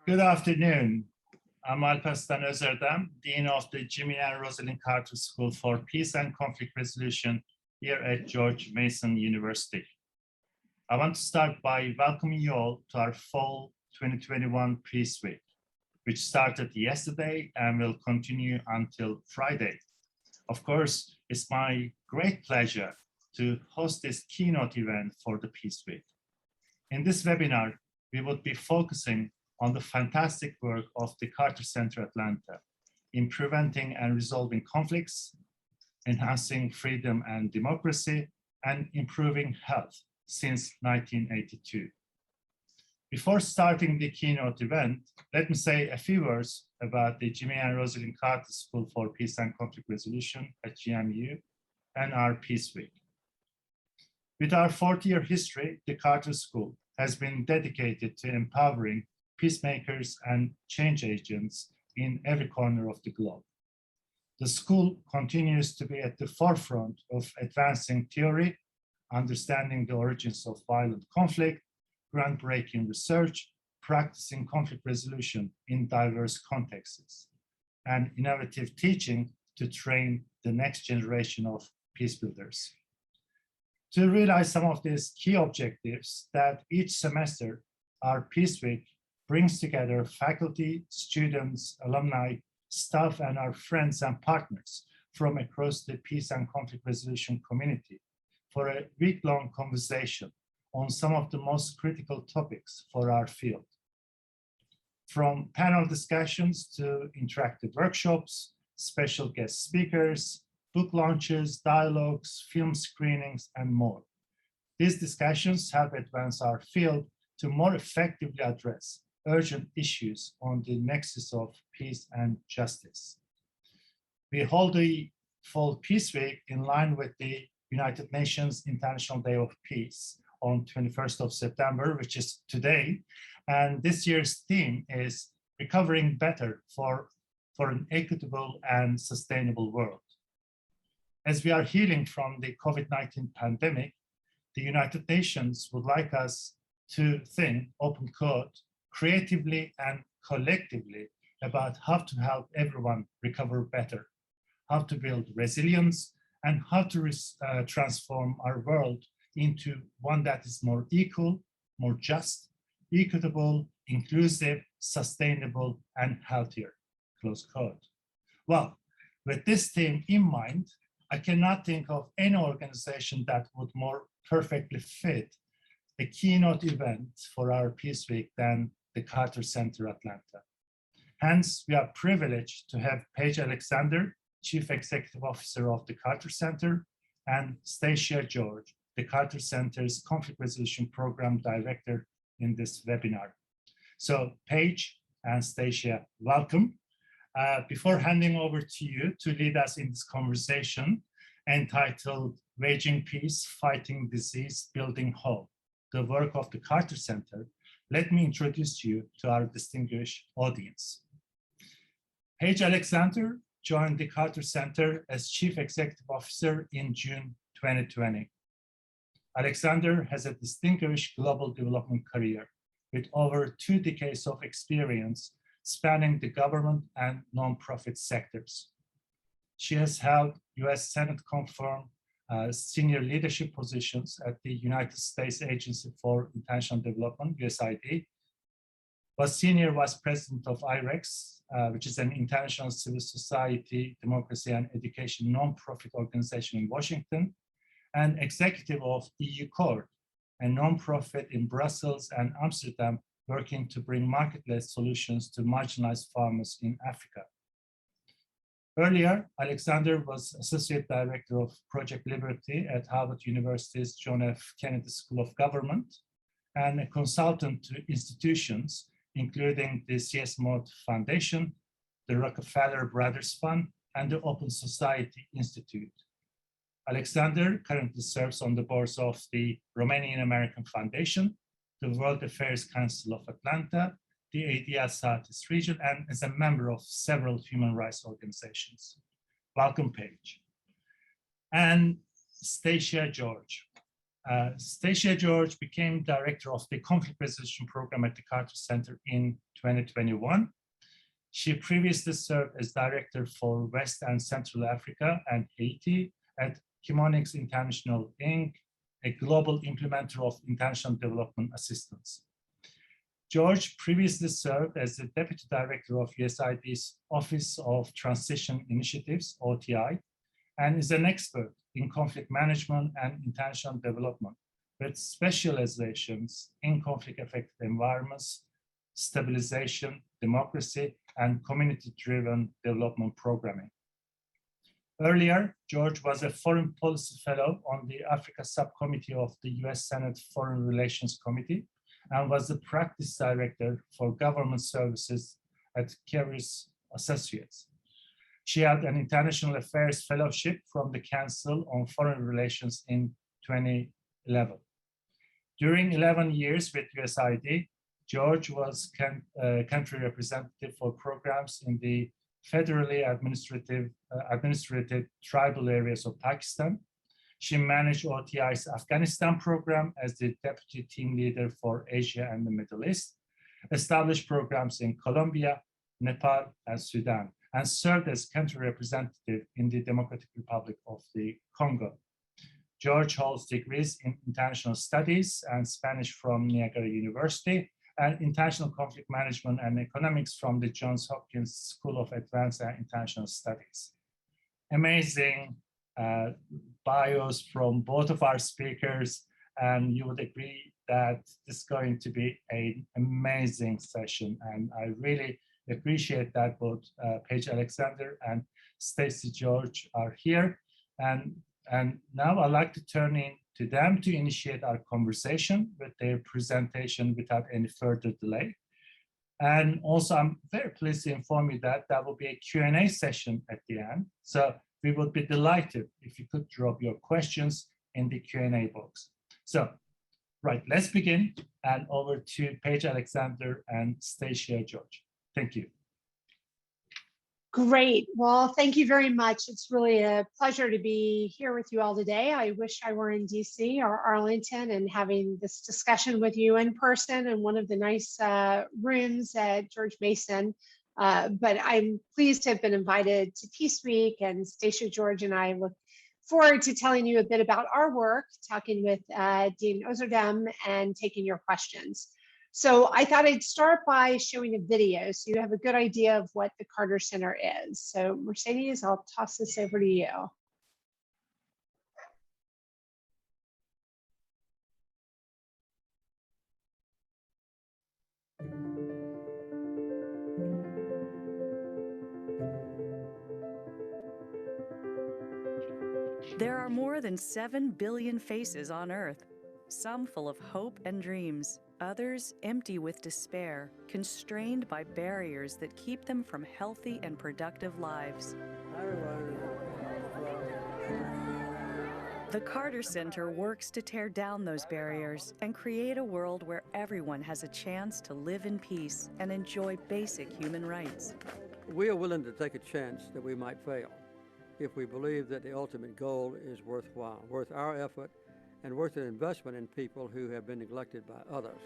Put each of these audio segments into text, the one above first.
Good afternoon. I'm Alpaslan Özerdem, Dean of the Jimmy and Rosalind Carter School for Peace and Conflict Resolution here at George Mason University. I want to start by welcoming you all to our fall 2021 Peace Week, which started yesterday and will continue until Friday. Of course, it's my great pleasure to host this keynote event for the Peace Week. In this webinar, we would be focusing on the fantastic work of the Carter Center Atlanta in preventing and resolving conflicts, enhancing freedom and democracy, and improving health since 1982. Before starting the keynote event, let me say a few words about the Jimmy and Rosalind Carter School for Peace and Conflict Resolution at GMU and our Peace Week. With our 40-year history, the Carter School has been dedicated to empowering peacemakers and change agents in every corner of the globe. The school continues to be at the forefront of advancing theory, understanding the origins of violent conflict, groundbreaking research, practicing conflict resolution in diverse contexts, and innovative teaching to train the next generation of peace builders. To realize some of these key objectives that each semester, our Peace Week brings together faculty, students, alumni, staff, and our friends and partners from across the peace and conflict resolution community for a week-long conversation on some of the most critical topics for our field. From panel discussions to interactive workshops, special guest speakers, book launches, dialogues, film screenings, and more. These discussions help advance our field to more effectively address urgent issues on the nexus of peace and justice. We hold the Fall Peace Week in line with the United Nations International Day of Peace on 21st of September, which is today. And this year's theme is Recovering Better for an Equitable and Sustainable World. As we are healing from the COVID-19 pandemic, the United Nations would like us to think, open quote, creatively and collectively about how to help everyone recover better, how to build resilience, and how to transform our world into one that is more equal, more just, equitable, inclusive, sustainable, and healthier, close quote. Well, with this theme in mind, I cannot think of any organization that would more perfectly fit a keynote event for our Peace Week than the Carter Center Atlanta. Hence, we are privileged to have Paige Alexander, Chief Executive Officer of the Carter Center, and Stacia George, the Carter Center's Conflict Resolution Program Director in this webinar. So Paige and Stacia, welcome. Before handing over to you to lead us in this conversation entitled Waging Peace, Fighting Disease, Building Hope, the work of the Carter Center, let me introduce you to our distinguished audience. Paige Alexander joined the Carter Center as Chief Executive Officer in June 2020. Alexander has a distinguished global development career with over 2 decades of experience spanning the government and nonprofit sectors. She has held US Senate confirmed senior leadership positions at the United States Agency for International Development, USAID, was Senior Vice President of IREX, which is an international civil society, democracy, and education nonprofit organization in Washington, and Executive of EU Court, a nonprofit in Brussels and Amsterdam working to bring market-led solutions to marginalized farmers in Africa. Earlier, Alexander was Associate Director of Project Liberty at Harvard University's John F. Kennedy School of Government and a consultant to institutions, including the C.S. Moore Foundation, the Rockefeller Brothers Fund, and the Open Society Institute. Alexander currently serves on the boards of the Romanian American Foundation, the World Affairs Council of Atlanta, the ADL Southeast region, and is a member of several human rights organizations. Welcome, Paige. And Stacia George. Stacia George became director of the Conflict Resolution Program at the Carter Center in 2021. She previously served as director for West and Central Africa and Haiti at Chemonics International, Inc., a global implementer of international development assistance. George previously served as the deputy director of USAID's Office of Transition Initiatives, OTI, and is an expert in conflict management and international development, with specializations in conflict-affected environments, stabilization, democracy, and community-driven development programming. Earlier, George was a foreign policy fellow on the Africa subcommittee of the US Senate Foreign Relations Committee and was the practice director for government services at Keris Associates. She had an International Affairs Fellowship from the Council on Foreign Relations in 2011. During 11 years with USAID, George was country representative for programs in the federally administrated tribal areas of Pakistan. She managed OTI's Afghanistan program as the deputy team leader for Asia and the Middle East, established programs in Colombia, Nepal, and Sudan, and served as country representative in the Democratic Republic of the Congo. George holds degrees in international studies and Spanish from Niagara University and international conflict management and economics from the Johns Hopkins School of Advanced and International Studies. Amazing bios from both of our speakers, and you would agree that this is going to be an amazing session. And I really appreciate that both Paige Alexander and Stacia George are here. And now I'd like to turn it to them to initiate our conversation with their presentation without any further delay. And also, I'm very pleased to inform you that there will be a Q&A session at the end. So we would be delighted if you could drop your questions in the Q&A box. So, right, let's begin. And over to Paige Alexander and Stacia George. Thank you. Great. Well, thank you very much. It's really a pleasure to be here with you all today. I wish I were in DC or Arlington and having this discussion with you in person in one of the nice rooms at George Mason. But I'm pleased to have been invited to Peace Week, and Stacia George and I look forward to telling you a bit about our work, talking with Dean Özerdem, and taking your questions. So I thought I'd start by showing a video so you have a good idea of what the Carter Center is. So Mercedes, I'll toss this over to you. There are more than 7 billion faces on Earth, some full of hope and dreams, others empty with despair, constrained by barriers that keep them from healthy and productive lives. The Carter Center works to tear down those barriers and create a world where everyone has a chance to live in peace and enjoy basic human rights. We are willing to take a chance that we might fail if we believe that the ultimate goal is worthwhile, worth our effort, and worth an investment in people who have been neglected by others.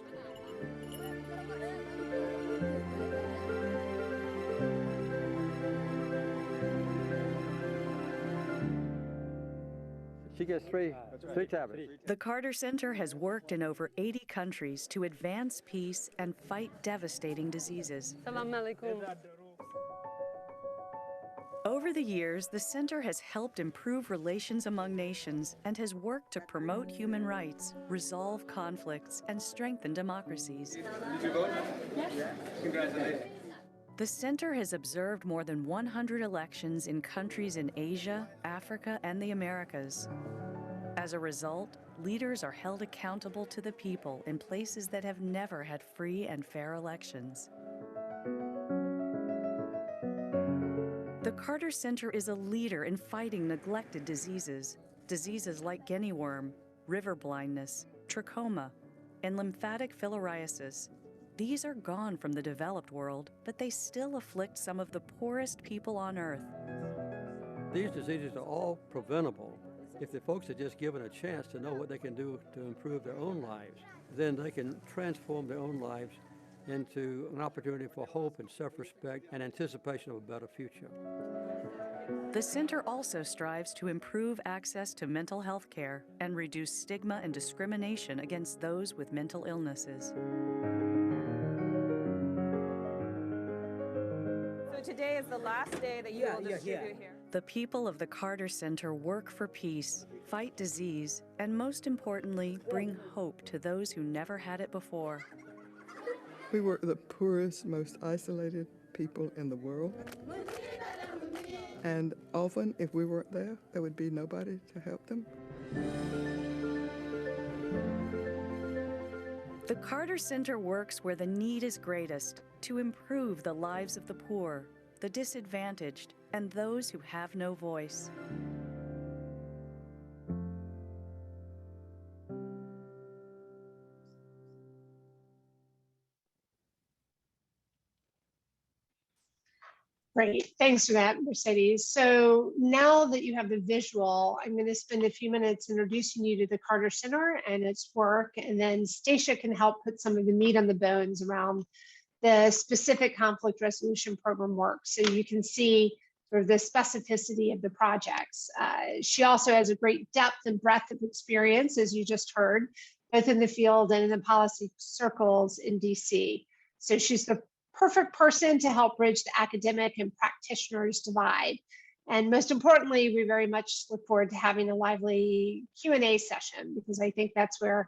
She gets three tablets. The Carter Center has worked in over 80 countries to advance peace and fight devastating diseases. Salam alaikum. Over the years, the center has helped improve relations among nations and has worked to promote human rights, resolve conflicts, and strengthen democracies. Did you vote? Yes. Congratulations. The center has observed more than 100 elections in countries in Asia, Africa, and the Americas. As a result, leaders are held accountable to the people in places that have never had free and fair elections. The Carter Center is a leader in fighting neglected diseases like guinea worm, river blindness, trachoma, and lymphatic filariasis. These are gone from the developed world, but they still afflict some of the poorest people on Earth. These diseases are all preventable If the folks are just given a chance to know what they can do to improve their own lives, then they can transform their own lives into an opportunity for hope and self-respect and anticipation of a better future. The center also strives to improve access to mental health care and reduce stigma and discrimination against those with mental illnesses. So today is the last day that you will distribute here. The people of the Carter Center work for peace, fight disease, and most importantly, bring hope to those who never had it before. We were the poorest, most isolated people in the world. And often, if we weren't there, there would be nobody to help them. The Carter Center works where the need is greatest to improve the lives of the poor, the disadvantaged, and those who have no voice. Great, thanks for that, Mercedes. So now that you have the visual, I'm going to spend a few minutes introducing you to the Carter Center and its work, and then Stacia can help put some of the meat on the bones around the specific conflict resolution program work, so you can see sort of the specificity of the projects. She also has a great depth and breadth of experience, as you just heard, both in the field and in the policy circles in DC. So she's the perfect person to help bridge the academic and practitioners divide. And most importantly, we very much look forward to having a lively Q&A session, because I think that's where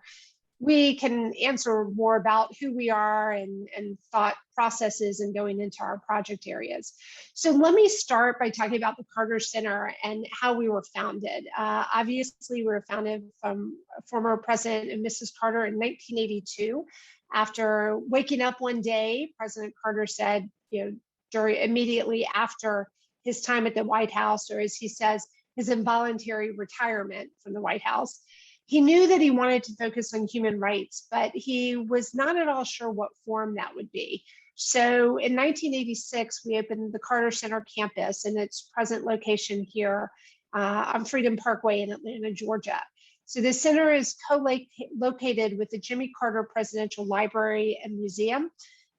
we can answer more about who we are and thought processes and going into our project areas. So let me start by talking about the Carter Center and how we were founded. Obviously, we were founded from former President and Mrs. Carter in 1982. After waking up one day, President Carter said, immediately after his time at the White House, or as he says, his involuntary retirement from the White House, he knew that he wanted to focus on human rights, but he was not at all sure what form that would be. So in 1986, we opened the Carter Center campus in its present location here on Freedom Parkway in Atlanta, Georgia. So the center is co-located with the Jimmy Carter Presidential Library and Museum,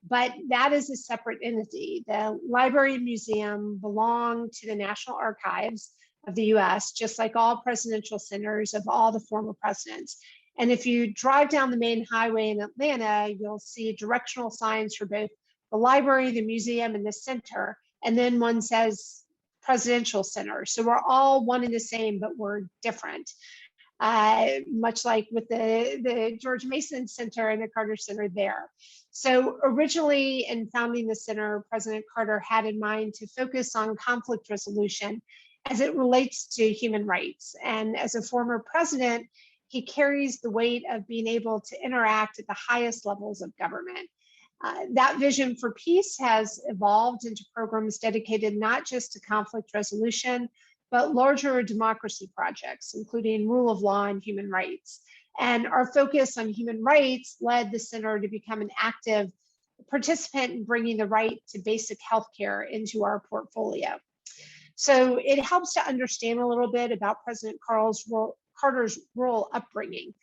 but that is a separate entity. The library and museum belong to the National Archives of the US, just like all presidential centers of all the former presidents. And if you drive down the main highway in Atlanta, you'll see directional signs for both the library, the museum, and the center. And then one says Presidential Center. So we're all one and the same, but we're different. Much like with the George Mason Center and the Carter Center there. So originally in founding the center, President Carter had in mind to focus on conflict resolution as it relates to human rights. And as a former president, he carries the weight of being able to interact at the highest levels of government. That vision for peace has evolved into programs dedicated not just to conflict resolution, but larger democracy projects, including rule of law and human rights. And our focus on human rights led the center to become an active participant in bringing the right to basic healthcare into our portfolio. So it helps to understand a little bit about President Carter's rural upbringing.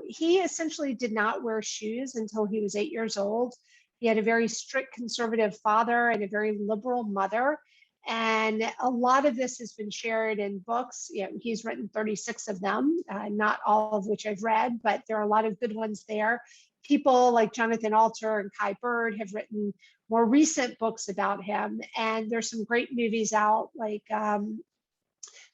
He essentially did not wear shoes until he was 8 years old. He had a very strict conservative father and a very liberal mother. And a lot of this has been shared in books. He's written 36 of them, not all of which I've read, but there are a lot of good ones there. People like Jonathan Alter and Kai Bird have written more recent books about him. And there's some great movies out like The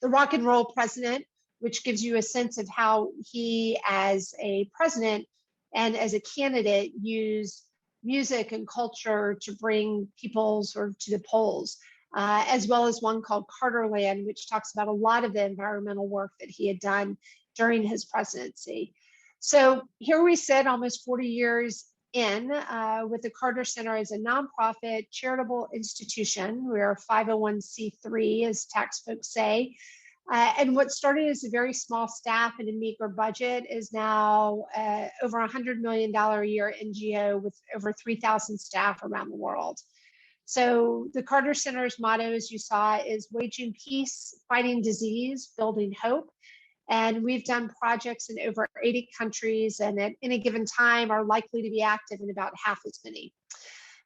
Rock and Roll President, which gives you a sense of how he as a president and as a candidate used music and culture to bring people sort of to the polls. As well as one called Carterland, which talks about a lot of the environmental work that he had done during his presidency. So here we sit almost 40 years in with the Carter Center as a nonprofit charitable institution. We're a 501c3, as tax folks say. And what started as a very small staff and a meager budget is now over $100 million a year NGO with over 3,000 staff around the world. So the Carter Center's motto, as you saw, is waging peace, fighting disease, building hope. And we've done projects in over 80 countries, and at any given time are likely to be active in about half as many.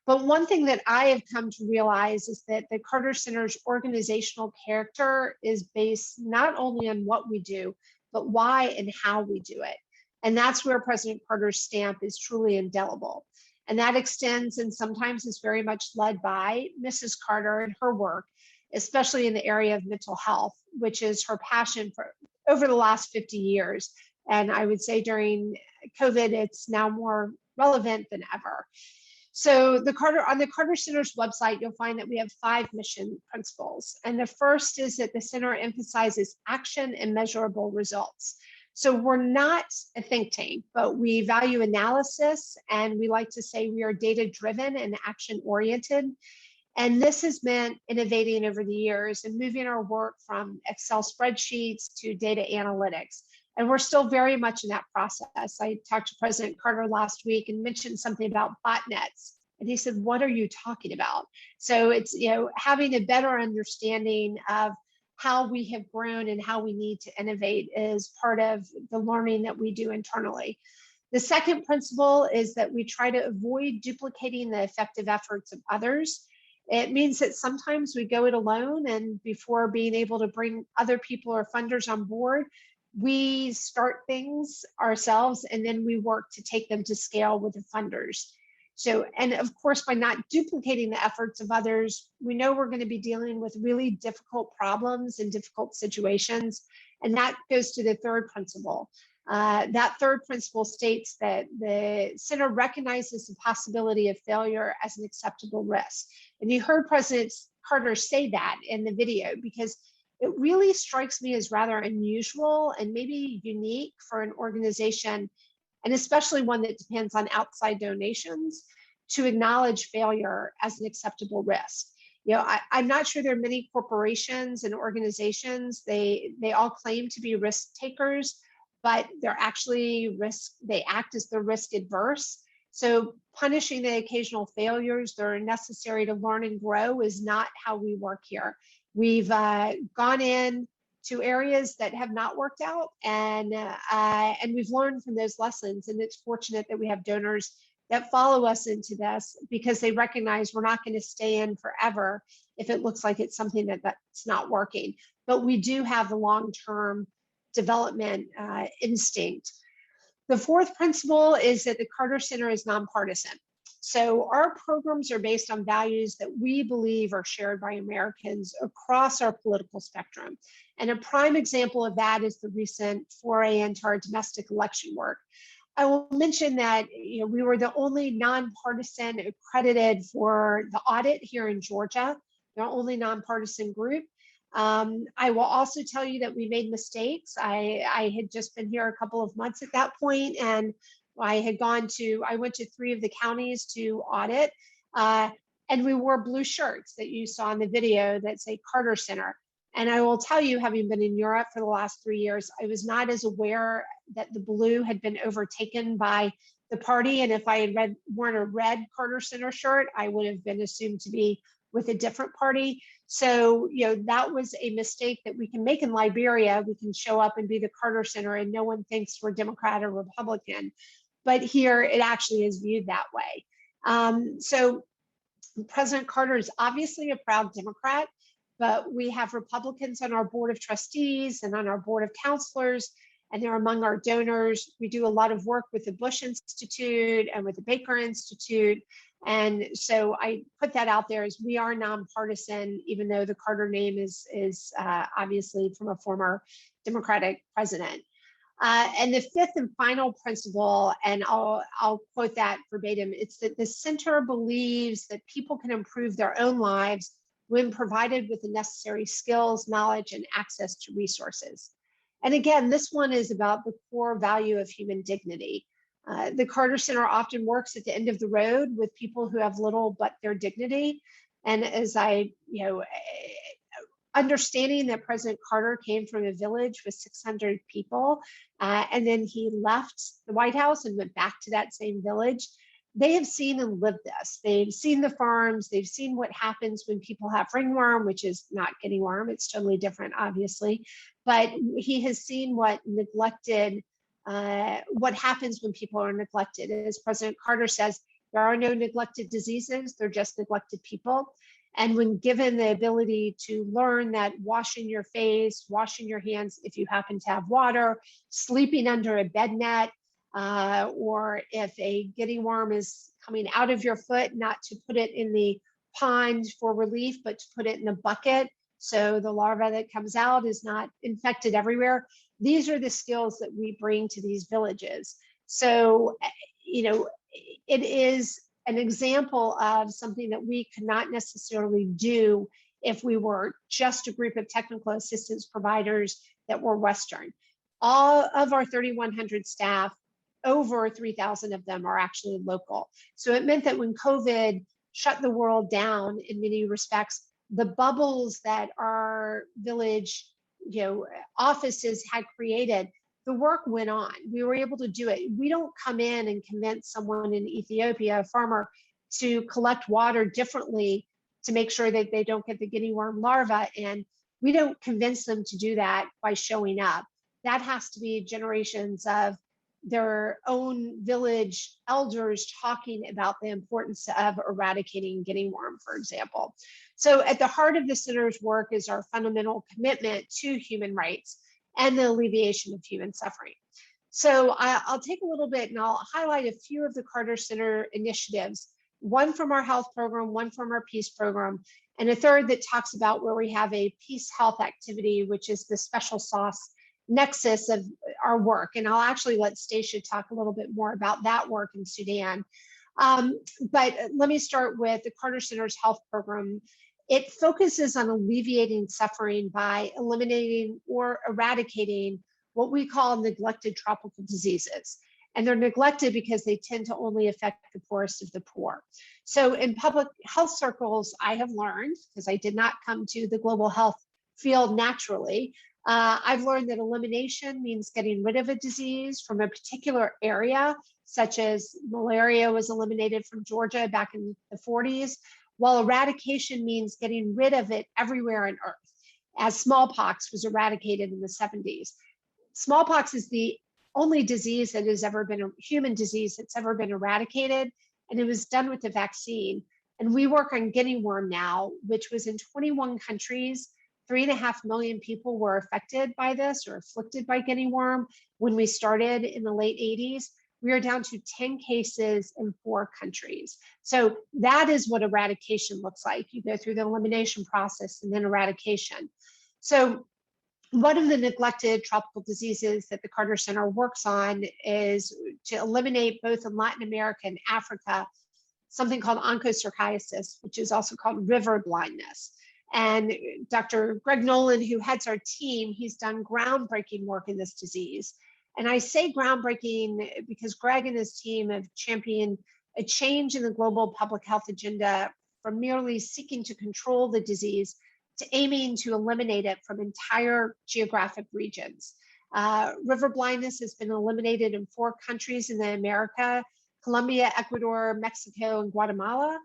But one thing that I have come to realize is that the Carter Center's organizational character is based not only on what we do, but why and how we do it. And that's where President Carter's stamp is truly indelible. And that extends and sometimes is very much led by Mrs. Carter and her work, especially in the area of mental health, which is her passion for over the last 50 years. And I would say during COVID, it's now more relevant than ever. So on the Carter Center's website, you'll find that we have 5 mission principles. And the first is that the center emphasizes action and measurable results. So we're not a think tank, but we value analysis, and we like to say we are data-driven and action-oriented. And this has meant innovating over the years and moving our work from Excel spreadsheets to data analytics. And we're still very much in that process. I talked to President Carter last week and mentioned something about botnets. And he said, what are you talking about? So it's, having a better understanding of how we have grown and how we need to innovate is part of the learning that we do internally. The second principle is that we try to avoid duplicating the effective efforts of others. It means that sometimes we go it alone, and before being able to bring other people or funders on board, we start things ourselves and then we work to take them to scale with the funders. So, and of course, by not duplicating the efforts of others, we know we're going to be dealing with really difficult problems and difficult situations. And that goes to the third principle. That third principle states that the center recognizes the possibility of failure as an acceptable risk. And you heard President Carter say that in the video, because it really strikes me as rather unusual and maybe unique for an organization, and especially one that depends on outside donations, to acknowledge failure as an acceptable risk. I'm not sure there are many corporations and organizations, they all claim to be risk takers, but they're actually they act as the risk adverse. So punishing the occasional failures that are necessary to learn and grow is not how we work here. We've gone in to areas that have not worked out, and we've learned from those lessons. And it's fortunate that we have donors that follow us into this, because they recognize we're not going to stay in forever if it looks like it's something that's not working. But we do have the long-term development instinct. The fourth principle is that the Carter Center is nonpartisan. So our programs are based on values that we believe are shared by Americans across our political spectrum. And a prime example of that is the recent foray into our domestic election work. I will mention that we were the only nonpartisan accredited for the audit here in Georgia, the only nonpartisan group. I will also tell you that we made mistakes. I had just been here a couple of months at that point, and I went to 3 of the counties to audit, and we wore blue shirts that you saw in the video that say Carter Center. And I will tell you, having been in Europe for the last 3 years, I was not as aware that the blue had been overtaken by the party. And if I had worn a red Carter Center shirt, I would have been assumed to be with a different party. So, that was a mistake that we can make in Liberia. We can show up and be the Carter Center and no one thinks we're Democrat or Republican. But here it actually is viewed that way. So President Carter is obviously a proud Democrat, but we have Republicans on our board of trustees and on our board of counselors, and they're among our donors. We do a lot of work with the Bush Institute and with the Baker Institute. And so I put that out there as we are nonpartisan, even though the Carter name is obviously from a former Democratic president. And the fifth and final principle, and I'll quote that verbatim, it's that the center believes that people can improve their own lives when provided with the necessary skills, knowledge, and access to resources. And again, this one is about the core value of human dignity. The Carter Center often works at the end of the road with people who have little but their dignity. And as understanding that President Carter came from a village with 600 people, and then he left the White House and went back to that same village, they have seen and lived this. They've seen the farms, they've seen what happens when people have ringworm, which is not guinea worm, it's totally different, obviously. But he has seen what happens when people are neglected. As President Carter says, there are no neglected diseases, they're just neglected people. And when given the ability to learn that washing your face, washing your hands if you happen to have water, sleeping under a bed net, or if a guinea worm is coming out of your foot, not to put it in the pond for relief, but to put it in a bucket so the larva that comes out is not infected everywhere. These are the skills that we bring to these villages. So, it is an example of something that we could not necessarily do if we were just a group of technical assistance providers that were Western. All of our 3,100 staff, over 3,000 of them are actually local. So it meant that when COVID shut the world down in many respects, the bubbles that our village offices had created, the work went on. We were able to do it. We don't come in and convince someone in Ethiopia, a farmer, to collect water differently to make sure that they don't get the guinea worm larva. And we don't convince them to do that by showing up. That has to be generations of their own village elders talking about the importance of eradicating guinea worm, for example. So at the heart of the center's work is our fundamental commitment to human rights and the alleviation of human suffering. So I'll take a little bit and I'll highlight a few of the Carter Center initiatives, one from our health program, one from our peace program, and a third that talks about where we have a peace health activity, which is the special sauce nexus of our work. And I'll actually let Stacia talk a little bit more about that work in Sudan. But let me start with the Carter Center's health program. It focuses on alleviating suffering by eliminating or eradicating what we call neglected tropical diseases. And they're neglected because they tend to only affect the poorest of the poor. So in public health circles, I have learned, because I did not come to the global health field naturally, I've learned that elimination means getting rid of a disease from a particular area, such as malaria was eliminated from Georgia back in the 40s, while eradication means getting rid of it everywhere on Earth, as smallpox was eradicated in the 70s. Smallpox is the only disease that has ever been a human disease that's ever been eradicated, and it was done with a vaccine. And we work on guinea worm now, which was in 21 countries. 3.5 million people were affected by this or afflicted by guinea worm when we started in the late 80s. We are down to 10 cases in 4 countries. So that is what eradication looks like. You go through the elimination process and then eradication. So one of the neglected tropical diseases that the Carter Center works on is to eliminate, both in Latin America and Africa, something called onchocerciasis, which is also called river blindness. And Dr. Greg Nolan, who heads our team, he's done groundbreaking work in this disease. And I say groundbreaking because Greg and his team have championed a change in the global public health agenda from merely seeking to control the disease to aiming to eliminate it from entire geographic regions. River blindness has been eliminated in 4 countries in the America: Colombia, Ecuador, Mexico, and Guatemala.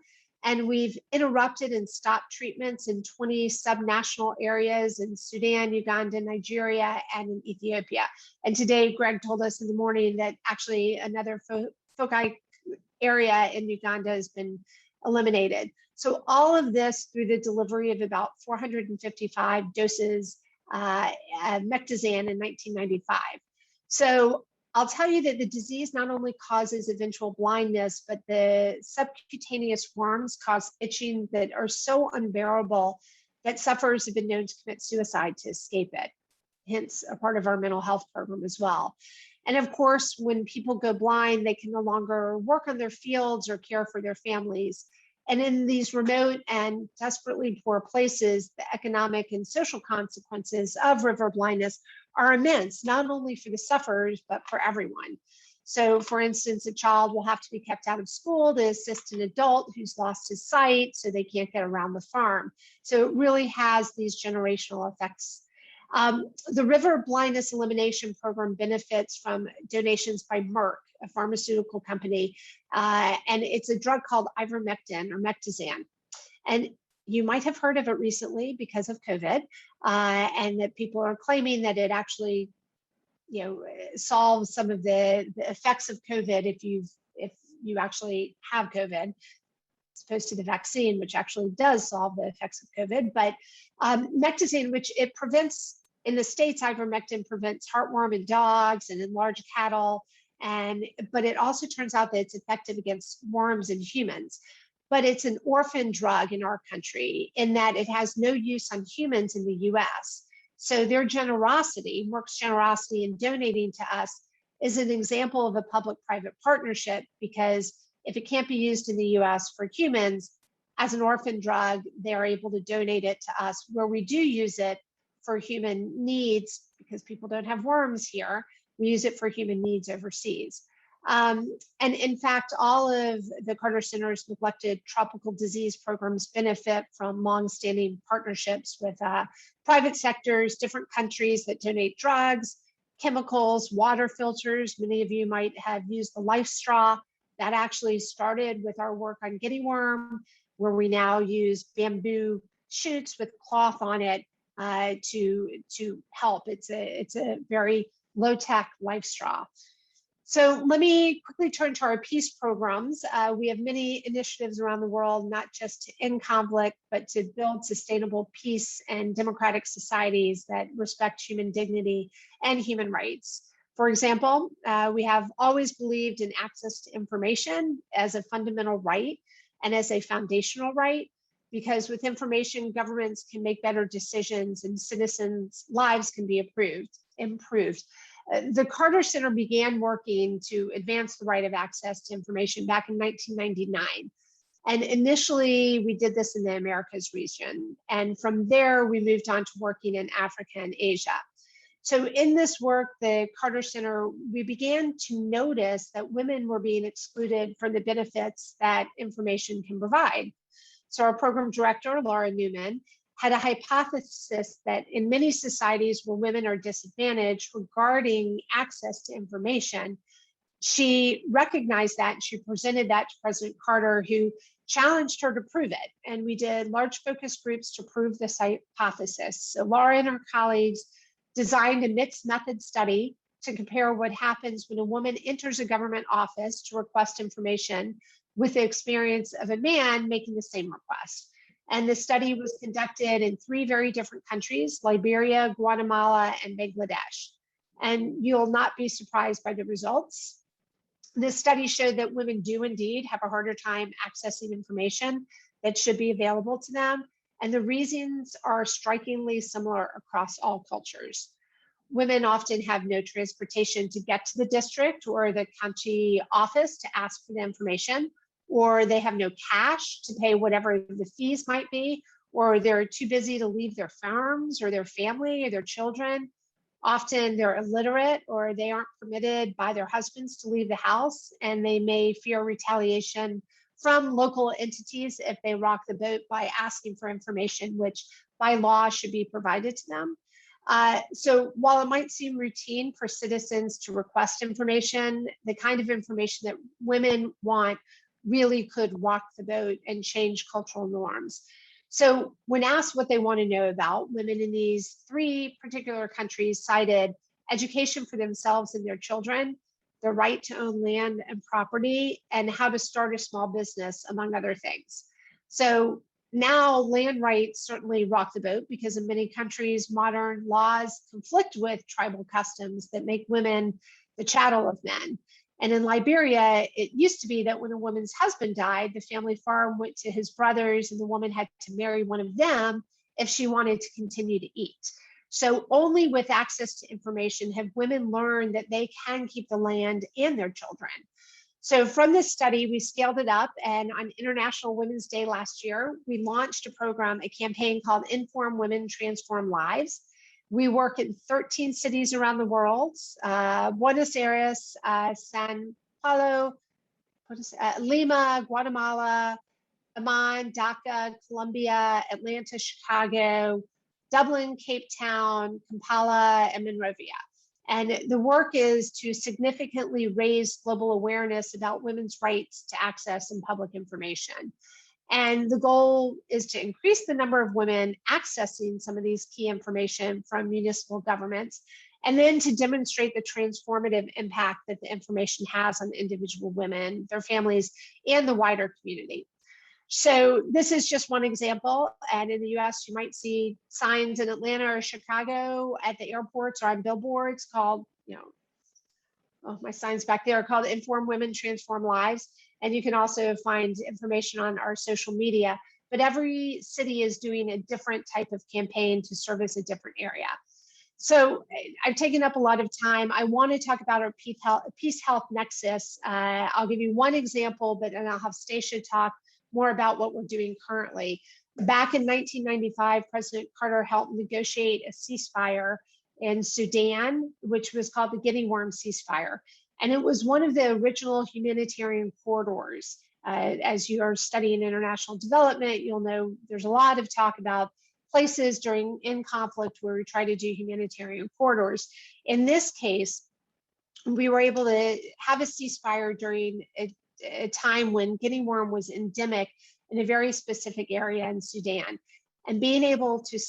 And we've interrupted and stopped treatments in 20 subnational areas in Sudan, Uganda, Nigeria, and in Ethiopia. And today, Greg told us in the morning that actually another foci area in Uganda has been eliminated. So all of this through the delivery of about 455 doses of Mectizan in 1995. So I'll tell you that the disease not only causes eventual blindness, but the subcutaneous worms cause itching that are so unbearable that sufferers have been known to commit suicide to escape it. Hence, a part of our mental health program as well. And of course, when people go blind, they can no longer work on their fields or care for their families. And in these remote and desperately poor places, the economic and social consequences of river blindness are immense, not only for the sufferers, but for everyone. So for instance, a child will have to be kept out of school to assist an adult who's lost his sight so they can't get around the farm. So it really has these generational effects. The River Blindness Elimination Program benefits from donations by Merck, a pharmaceutical company, and it's a drug called ivermectin or Mectizan. And you might have heard of it recently because of COVID, and that people are claiming that it actually, solves some of the effects of COVID if you actually have COVID, as opposed to the vaccine, which actually does solve the effects of COVID. But Mectizan, which it prevents, in the States, ivermectin prevents heartworm in dogs and in large cattle, but it also turns out that it's effective against worms in humans. But it's an orphan drug in our country in that it has no use on humans in the US. So their generosity, Merck's generosity in donating to us, is an example of a public-private partnership, because if it can't be used in the US for humans, as an orphan drug, they're able to donate it to us where we do use it for human needs, because people don't have worms here. We use it for human needs overseas. And in fact, all of the Carter Center's neglected tropical disease programs benefit from longstanding partnerships with private sectors, different countries that donate drugs, chemicals, water filters. Many of you might have used the life straw. That actually started with our work on guinea worm, where we now use bamboo shoots with cloth on it to help. It's a very low-tech life straw. So let me quickly turn to our peace programs. We have many initiatives around the world, not just to end conflict, but to build sustainable peace and democratic societies that respect human dignity and human rights. For example, we have always believed in access to information as a fundamental right and as a foundational right, because with information, governments can make better decisions and citizens' lives can be improved. The Carter Center began working to advance the right of access to information back in 1999. And initially, we did this in the Americas region. And from there, we moved on to working in Africa and Asia. So in this work, the Carter Center, we began to notice that women were being excluded from the benefits that information can provide. So our program director, Laura Newman, had a hypothesis that in many societies where women are disadvantaged regarding access to information, she recognized that and she presented that to President Carter, who challenged her to prove it. And we did large focus groups to prove this hypothesis. So Laura and her colleagues designed a mixed method study to compare what happens when a woman enters a government office to request information with the experience of a man making the same request. And the study was conducted in 3 very different countries, Liberia, Guatemala, and Bangladesh. And you'll not be surprised by the results. This study showed that women do indeed have a harder time accessing information that should be available to them. And the reasons are strikingly similar across all cultures. Women often have no transportation to get to the district or the county office to ask for the information, or they have no cash to pay whatever the fees might be, or they're too busy to leave their farms or their family or their children. Often they're illiterate, or they aren't permitted by their husbands to leave the house, and they may fear retaliation from local entities if they rock the boat by asking for information, which by law should be provided to them. So while it might seem routine for citizens to request information, the kind of information that women want really could rock the boat and change cultural norms. So when asked what they want to know about, women in these 3 particular countries cited education for themselves and their children, the right to own land and property, and how to start a small business, among other things. So now land rights certainly rock the boat, because in many countries, modern laws conflict with tribal customs that make women the chattel of men. And in Liberia, it used to be that when a woman's husband died, the family farm went to his brothers and the woman had to marry one of them if she wanted to continue to eat. So only with access to information have women learned that they can keep the land and their children. So from this study, we scaled it up, and on International Women's Day last year, we launched a program, a campaign called Inform Women, Transform Lives. We work in 13 cities around the world, Buenos Aires, San Paulo, Lima, Guatemala, Amman, Dhaka, Colombia, Atlanta, Chicago, Dublin, Cape Town, Kampala, and Monrovia. And the work is to significantly raise global awareness about women's rights to access and public information. And the goal is to increase the number of women accessing some of these key information from municipal governments, and then to demonstrate the transformative impact that the information has on individual women, their families, and the wider community. So this is just one example. And in the US, you might see signs in Atlanta or Chicago at the airports or on billboards called, oh, my signs back there are called Inform Women, Transform Lives. And you can also find information on our social media. But every city is doing a different type of campaign to service a different area. So I've taken up a lot of time. I want to talk about our Peace Health Nexus. I'll give you one example, but then I'll have Stacia talk more about what we're doing currently. Back in 1995, President Carter helped negotiate a ceasefire in Sudan, which was called the Guinea Worm ceasefire. And it was one of the original humanitarian corridors. As you are studying international development, you'll know there's a lot of talk about places in conflict where we try to do humanitarian corridors. In this case, we were able to have a ceasefire during a time when guinea worm was endemic in a very specific area in Sudan. And being able to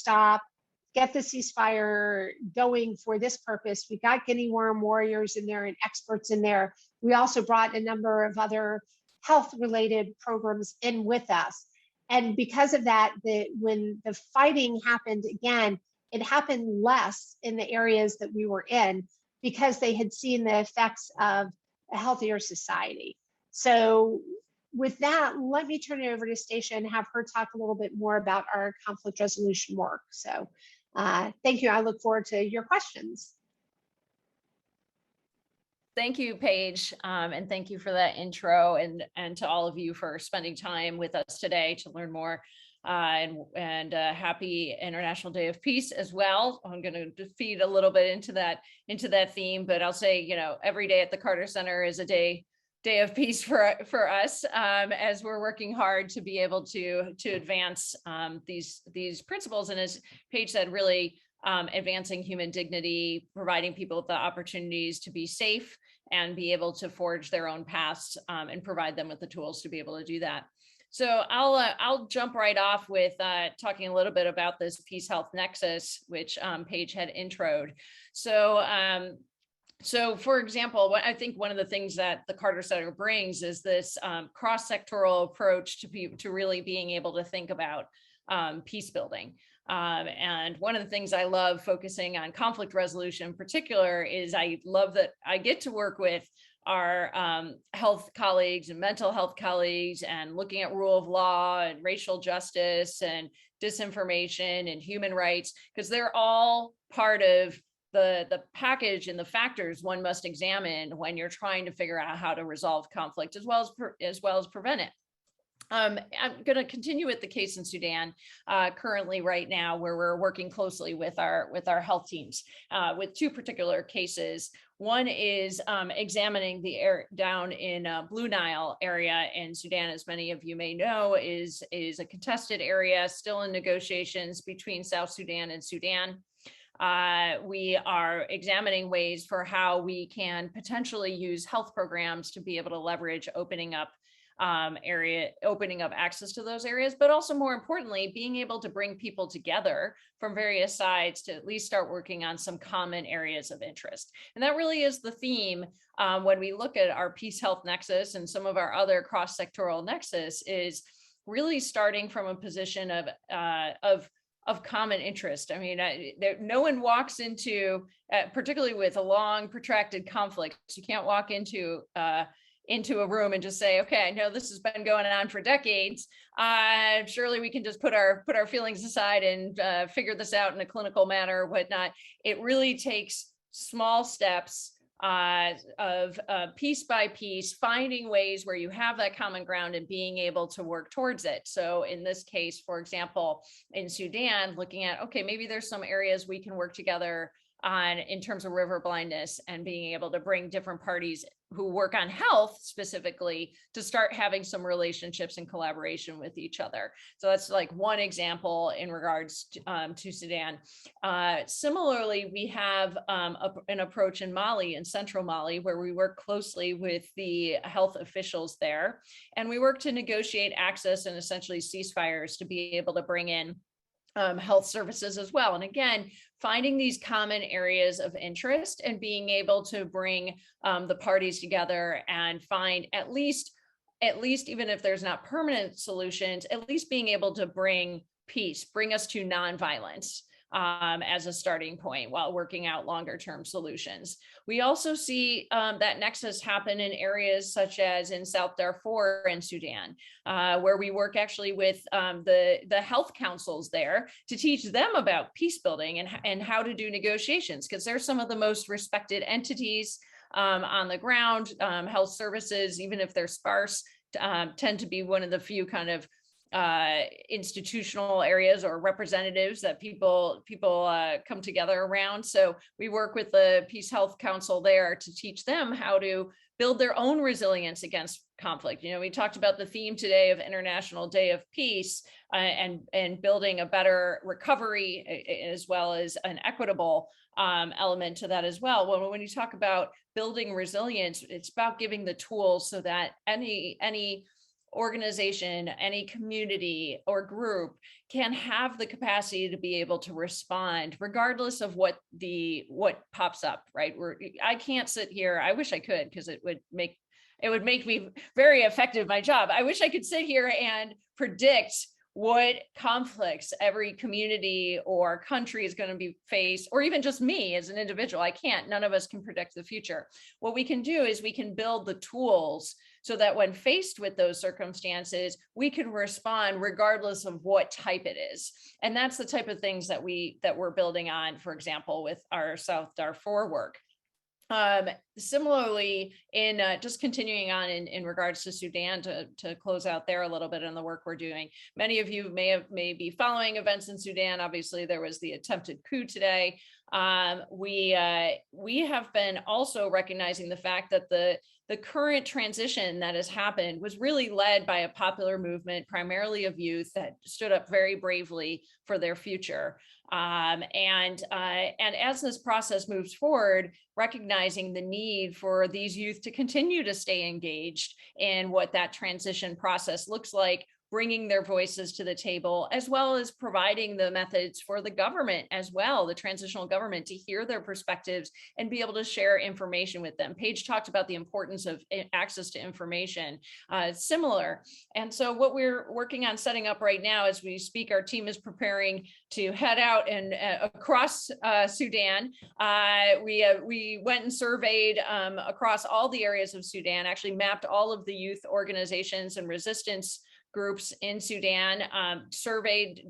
get the ceasefire going for this purpose, we got guinea worm warriors in there and experts in there. We also brought a number of other health-related programs in with us. And because of that, when the fighting happened again, it happened less in the areas that we were in because they had seen the effects of a healthier society. So with that, let me turn it over to Stacia and have her talk a little bit more about our conflict resolution work. So thank you. I look forward to your questions. Thank you, Paige, and thank you for that intro, and to all of you for spending time with us today to learn more. And happy International Day of Peace as well. I'm going to feed a little bit into that theme, but I'll say, every day at the Carter Center is a day of peace for us, as we're working hard to be able to advance these principles, and as Paige said, really advancing human dignity, providing people with the opportunities to be safe and be able to forge their own paths, and provide them with the tools to be able to do that. So I'll jump right off with talking a little bit about this Peace Health Nexus, which Paige had introed. So for example, I think one of the things that the Carter Center brings is this cross-sectoral approach to really being able to think about peace building. And one of the things I love focusing on conflict resolution in particular is I love that I get to work with our health colleagues and mental health colleagues and looking at rule of law and racial justice and disinformation and human rights, because they're all part of the package and the factors one must examine when you're trying to figure out how to resolve conflict as well as prevent it. I'm going to continue with the case in Sudan currently right now, where we're working closely with our health teams with two particular cases. One is examining the area down in Blue Nile area in Sudan, as many of you may know, is a contested area still in negotiations between South Sudan and Sudan. We are examining ways for how we can potentially use health programs to be able to leverage opening up access to those areas, but also more importantly, being able to bring people together from various sides to at least start working on some common areas of interest. And that really is the theme when we look at our Peace Health Nexus and some of our other cross-sectoral nexus, is really starting from a position of common interest. I mean, no one walks into, particularly with a long protracted conflict, you can't walk into a room and just say, okay, I know this has been going on for decades. Surely we can just put our feelings aside and figure this out in a clinical manner or whatnot. It really takes small steps of piece by piece, finding ways where you have that common ground and being able to work towards it. So in this case, for example, in Sudan, looking at, okay, maybe there's some areas we can work together in terms of river blindness and being able to bring different parties who work on health specifically to start having some relationships and collaboration with each other. So that's like one example in regards to Sudan. Similarly, we have an approach in Mali, in central Mali, where we work closely with the health officials there. And we work to negotiate access and essentially ceasefires to be able to bring in health services as well. And again, finding these common areas of interest and being able to bring the parties together and find at least even if there's not permanent solutions, at least being able to bring peace, bring us to nonviolence as a starting point while working out longer term solutions. We also see that nexus happen in areas such as in South Darfur and Sudan, where we work actually with the health councils there to teach them about peace building and how to do negotiations, because they're some of the most respected entities on the ground. Health services, even if they're sparse, tend to be one of the few kind of institutional areas or representatives that people come together around. So we work with the Peace Health Council there to teach them how to build their own resilience against conflict. You know, we talked about the theme today of International Day of Peace and building a better recovery as well as an equitable element to that as well. When you talk about building resilience, it's about giving the tools so that any organization, any community or group can have the capacity to be able to respond regardless of what pops up, right? I can't sit here. I wish I could, because it would make me very effective, my job. I wish I could sit here and predict what conflicts every community or country is going to be faced, or even just me as an individual. I can't. None of us can predict the future. What we can do is we can build the tools so that when faced with those circumstances, we can respond regardless of what type it is. And that's the type of things that we're building on, for example, with our South Darfur work. Similarly, in just continuing on in regards to Sudan, to close out there a little bit on the work we're doing. Many of you may be following events in Sudan. Obviously, there was the attempted coup today. We have been also recognizing the fact that the current transition that has happened was really led by a popular movement, primarily of youth, that stood up very bravely for their future. And as this process moves forward, recognizing the need for these youth to continue to stay engaged in what that transition process looks like, bringing their voices to the table, as well as providing the methods for the government as well, the transitional government, to hear their perspectives and be able to share information with them. Paige talked about the importance of access to information, similar. And so what we're working on setting up right now as we speak, our team is preparing to head out and across Sudan. We went and surveyed across all the areas of Sudan, actually mapped all of the youth organizations and resistance groups in Sudan,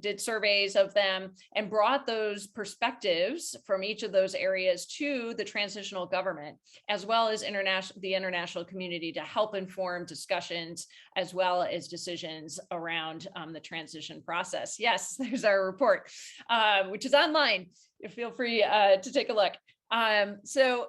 did surveys of them, and brought those perspectives from each of those areas to the transitional government, as well as the international community, to help inform discussions as well as decisions around the transition process. Yes, there's our report, which is online. Feel free to take a look. So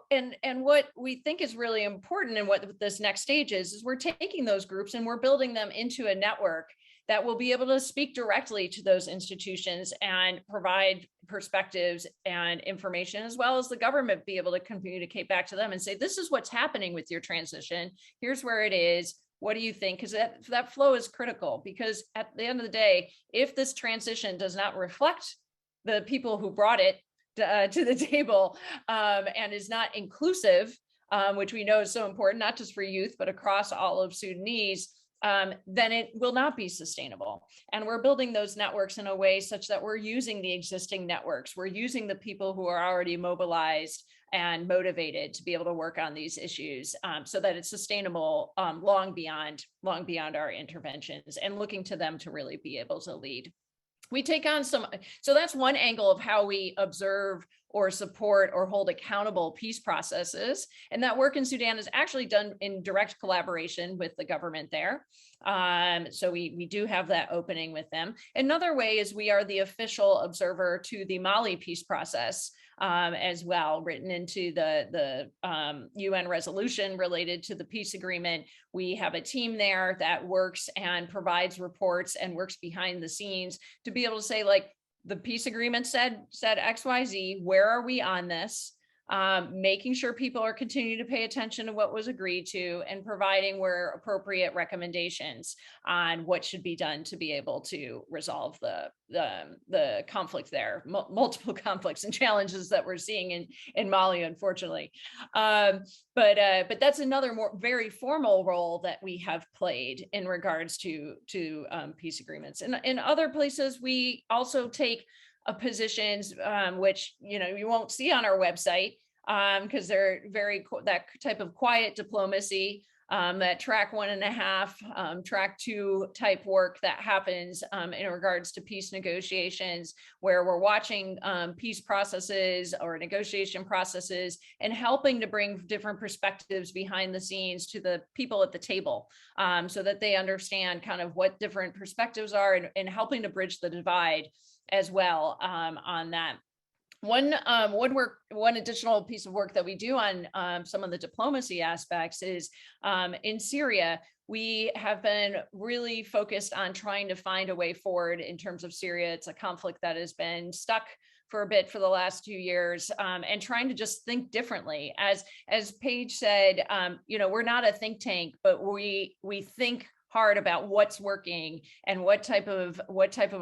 what we think is really important and what this next stage is we're taking those groups and we're building them into a network that will be able to speak directly to those institutions and provide perspectives and information, as well as the government be able to communicate back to them and say, this is what's happening with your transition. Here's where it is. What do you think? Because that flow is critical, because at the end of the day, if this transition does not reflect the people who brought it to the table and is not inclusive, which we know is so important, not just for youth, but across all of Sudanese, then it will not be sustainable. And we're building those networks in a way such that we're using the existing networks. We're using the people who are already mobilized and motivated to be able to work on these issues, so that it's sustainable long beyond our interventions, and looking to them to really be able to lead. We take on so that's one angle of how we observe or support or hold accountable peace processes. And that work in Sudan is actually done in direct collaboration with the government there. So we do have that opening with them. Another way is we are the official observer to the Mali peace process. as well, written into the UN resolution related to the peace agreement. We have a team there that works and provides reports and works behind the scenes to be able to say, like, the peace agreement said XYZ, where are we on this? Making sure people are continuing to pay attention to what was agreed to, and providing where appropriate recommendations on what should be done to be able to resolve the conflict there, multiple conflicts and challenges that we're seeing in Mali, unfortunately. But that's another very formal role that we have played in regards to peace agreements. In other places, we also take positions, which you won't see on our website, because they're that type of quiet diplomacy, that track 1.5, track 2 type work that happens in regards to peace negotiations, where we're watching peace processes or negotiation processes and helping to bring different perspectives behind the scenes to the people at the table, so that they understand kind of what different perspectives are, and helping to bridge the divide as well on that. One additional piece of work that we do on some of the diplomacy aspects is in Syria. We have been really focused on trying to find a way forward in terms of Syria. It's a conflict that has been stuck for a bit for the last 2 years, and trying to just think differently. As Paige said, we're not a think tank, but we think hard about what's working and what type of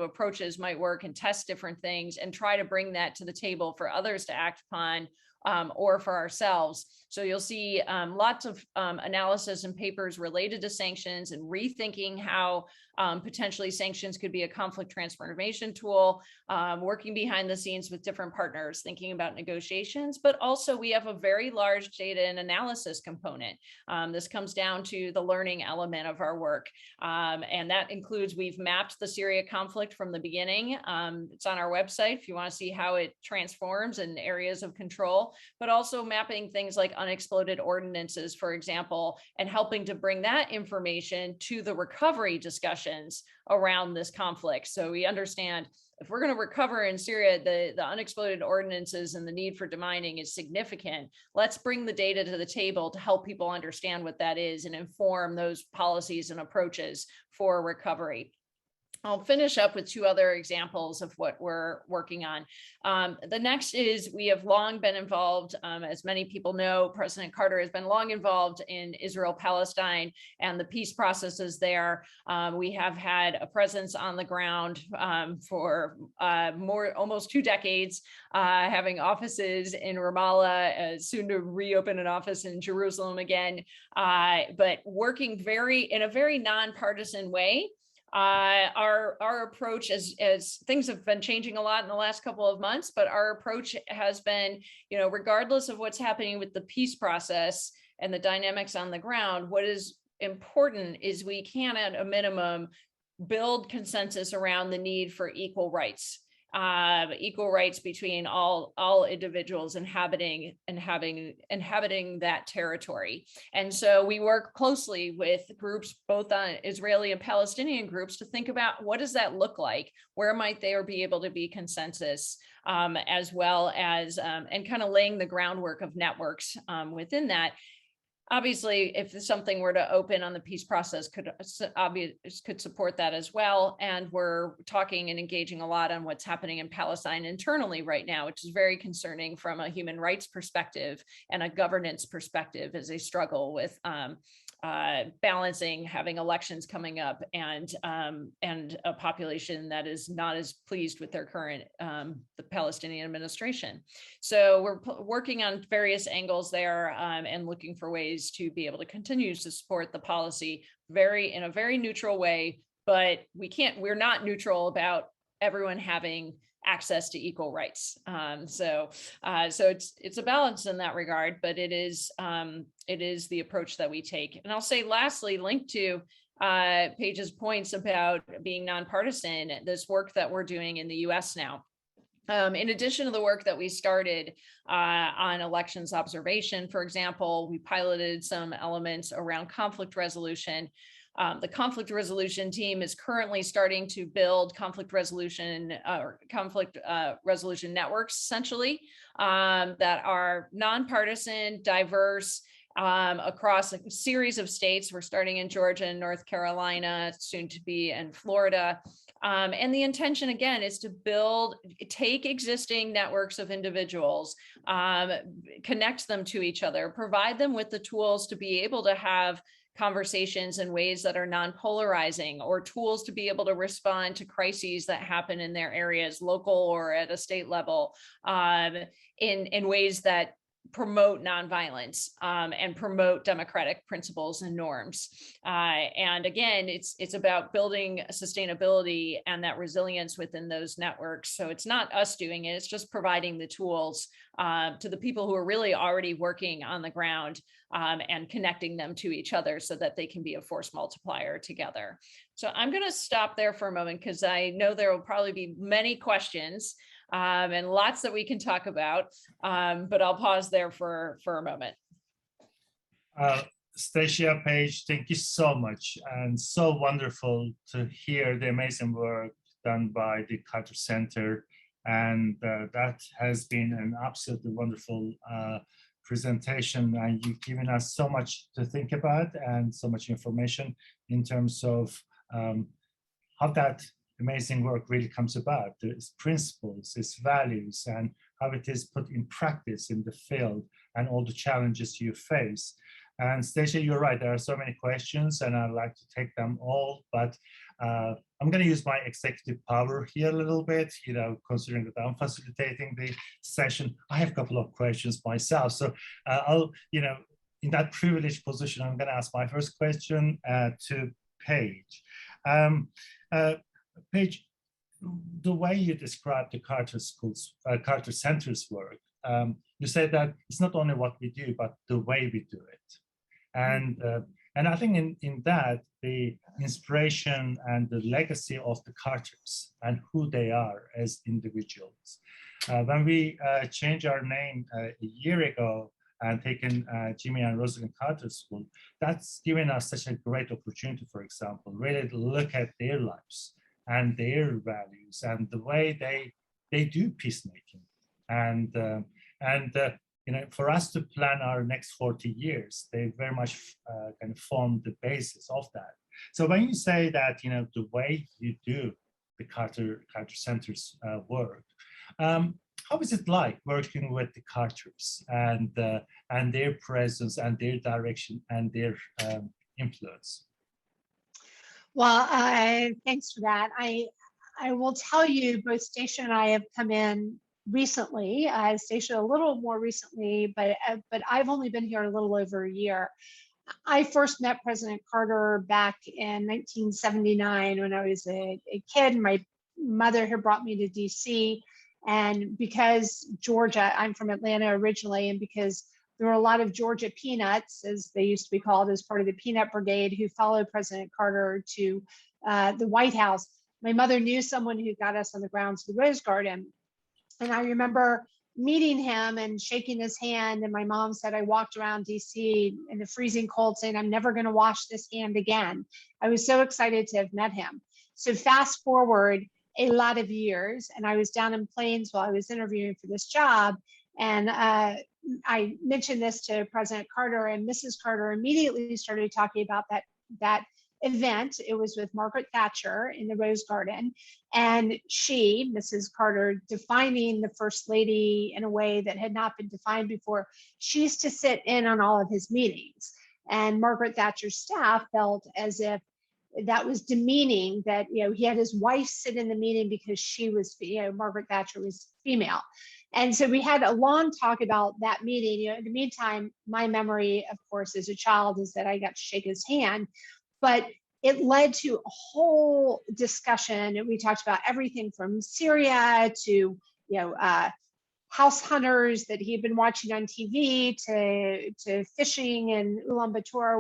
approaches might work, and test different things and try to bring that to the table for others to act upon, or for ourselves. So you'll see lots of analysis and papers related to sanctions, and rethinking how potentially sanctions could be a conflict transformation tool, working behind the scenes with different partners, thinking about negotiations. But also we have a very large data and analysis component. This comes down to the learning element of our work. And that includes, we've mapped the Syria conflict from the beginning. It's on our website if you want to see how it transforms in areas of control, but also mapping things like unexploded ordinances, for example, and helping to bring that information to the recovery discussions around this conflict. So we understand, if we're going to recover in Syria, the unexploded ordinances and the need for demining is significant. Let's bring the data to the table to help people understand what that is and inform those policies and approaches for recovery. I'll finish up with 2 other examples of what we're working on. The next is, we have long been involved, as many people know, President Carter has been long involved in Israel-Palestine and the peace processes there. We have had a presence on the ground for almost 2 decades, having offices in Ramallah, soon to reopen an office in Jerusalem again, but working in a very nonpartisan way. Our approach, as things have been changing a lot in the last couple of months, but our approach has been, regardless of what's happening with the peace process and the dynamics on the ground, what is important is we can, at a minimum, build consensus around the need for equal rights between all individuals inhabiting that territory. And so we work closely with groups, both on Israeli and Palestinian groups, to think about, what does that look like? Where might there be able to be consensus, as well as, and kind of laying the groundwork of networks within that. Obviously, if something were to open on the peace process, could support that as well. And we're talking and engaging a lot on what's happening in Palestine internally right now, which is very concerning from a human rights perspective and a governance perspective, as they struggle with balancing having elections coming up and a population that is not as pleased with their current the Palestinian administration. So we're working on various angles there, and looking for ways to be able to continue to support the policy in a very neutral way. But we're not neutral about everyone having access to equal rights. So it's a balance in that regard, but it is the approach that we take. And I'll say lastly, linked to Paige's points about being nonpartisan, this work that we're doing in the US now. In addition to the work that we started on elections observation, for example, we piloted some elements around conflict resolution. The conflict resolution team is currently starting to build conflict resolution networks, essentially, that are nonpartisan, diverse, across a series of states. We're starting in Georgia and North Carolina, soon to be in Florida. And the intention, again, is to take existing networks of individuals, connect them to each other, provide them with the tools to be able to have conversations in ways that are non-polarizing, or tools to be able to respond to crises that happen in their areas, local or at a state level, in ways that promote nonviolence, and promote democratic principles and norms. And again, it's about building sustainability and that resilience within those networks. So it's not us doing it, it's just providing the tools to the people who are really already working on the ground, and connecting them to each other so that they can be a force multiplier together. So I'm going to stop there for a moment, because I know there will probably be many questions, and lots that we can talk about, but I'll pause there for a moment. Stacia, Paige, thank you so much, and so wonderful to hear the amazing work done by the Carter Center, and that has been an absolutely wonderful presentation, and you've given us so much to think about and so much information in terms of how that amazing work really comes about, its principles, its values, and how it is put in practice in the field, and all the challenges you face. And Stacia, you're right, there are so many questions, and I'd like to take them all, but I'm going to use my executive power here a little bit, considering that I'm facilitating the session. I have a couple of questions myself, so I'll, in that privileged position, I'm going to ask my first question to Paige. Paige, the way you describe the Carter Center's work, you said that it's not only what we do, but the way we do it. And I think in that, the inspiration and the legacy of the Carters and who they are as individuals. When we changed our name a year ago and taken Jimmy and Rosalind Carter School, that's given us such a great opportunity, for example, really to look at their lives and their values and the way they do peacemaking. And for us to plan our next 40 years, they very much kind of form the basis of that. So when you say that, the way you do the Carter Center's work, how is it like working with the Carters and their presence and their direction and their influence? Well, thanks for that. I will tell you, both Stacia and I have come in recently. Stacia a little more recently, but I've only been here a little over a year. I first met President Carter back in 1979 when I was a kid. My mother had brought me to DC, and because Georgia, I'm from Atlanta originally, and because there were a lot of Georgia peanuts, as they used to be called, as part of the Peanut Brigade, who followed President Carter to the White House. My mother knew someone who got us on the grounds of the Rose Garden. And I remember meeting him and shaking his hand. And my mom said, I walked around DC in the freezing cold saying, I'm never going to wash this hand again. I was so excited to have met him. So fast forward a lot of years, and I was down in Plains while I was interviewing for this job. And I mentioned this to President Carter, and Mrs. Carter immediately started talking about that event. It was with Margaret Thatcher in the Rose Garden, and she, Mrs. Carter, defining the First Lady in a way that had not been defined before, she used to sit in on all of his meetings. And Margaret Thatcher's staff felt as if that was demeaning, that he had his wife sit in the meeting because she was, Margaret Thatcher was female. And so we had a long talk about that meeting. In the meantime, my memory, of course, as a child is that I got to shake his hand, but it led to a whole discussion. And we talked about everything from Syria to, house hunters that he had been watching on TV to fishing in Ulaanbaatar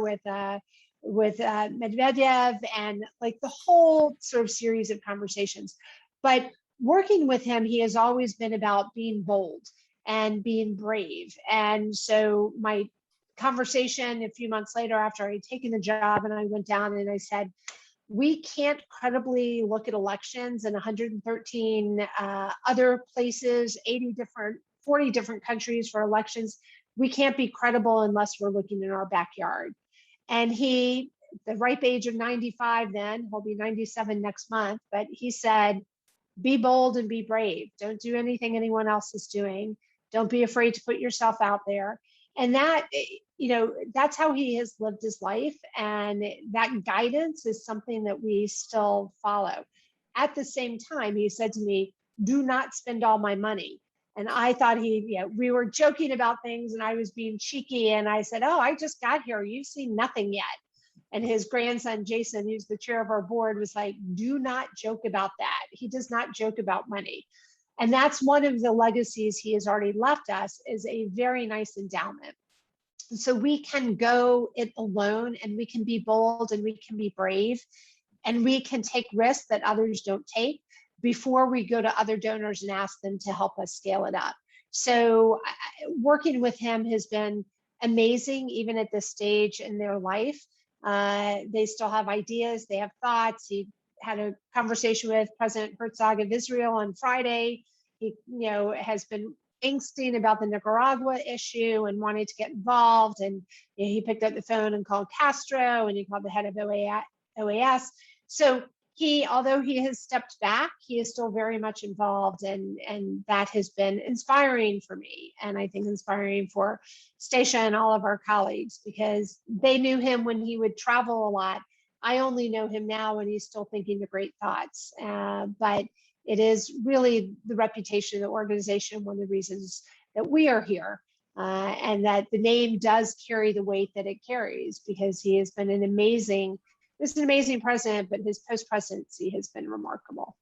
with Medvedev, and like the whole sort of series of conversations. But working with him, he has always been about being bold and being brave. And so my conversation a few months later after I had taken the job, and I went down and I said, we can't credibly look at elections in 113 other places, 40 different countries for elections. We can't be credible unless we're looking in our backyard. And he, the ripe age of 95 then, he'll be 97 next month, but he said, be bold and be brave. Don't do anything anyone else is doing. Don't be afraid to put yourself out there. And that, that's how he has lived his life. And that guidance is something that we still follow. At the same time, he said to me, do not spend all my money. And I thought we were joking about things and I was being cheeky. And I said, oh, I just got here. You've seen nothing yet. And his grandson, Jason, who's the chair of our board, was like, do not joke about that. He does not joke about money. And that's one of the legacies he has already left us, is a very nice endowment. So we can go it alone, and we can be bold, and we can be brave, and we can take risks that others don't take before we go to other donors and ask them to help us scale it up. So working with him has been amazing, even at this stage in their life. They still have ideas, they have thoughts. He had a conversation with President Herzog of Israel on Friday. He, has been angsting about the Nicaragua issue and wanting to get involved. And he picked up the phone and called Castro, and he called the head of OAS. So although he has stepped back, he is still very much involved, and that has been inspiring for me, and I think inspiring for Stacia and all of our colleagues, because they knew him when he would travel a lot. I only know him now when he's still thinking the great thoughts, but it is really the reputation of the organization, one of the reasons that we are here, and that the name does carry the weight that it carries, because he has been an amazing president, but his post-presidency has been remarkable.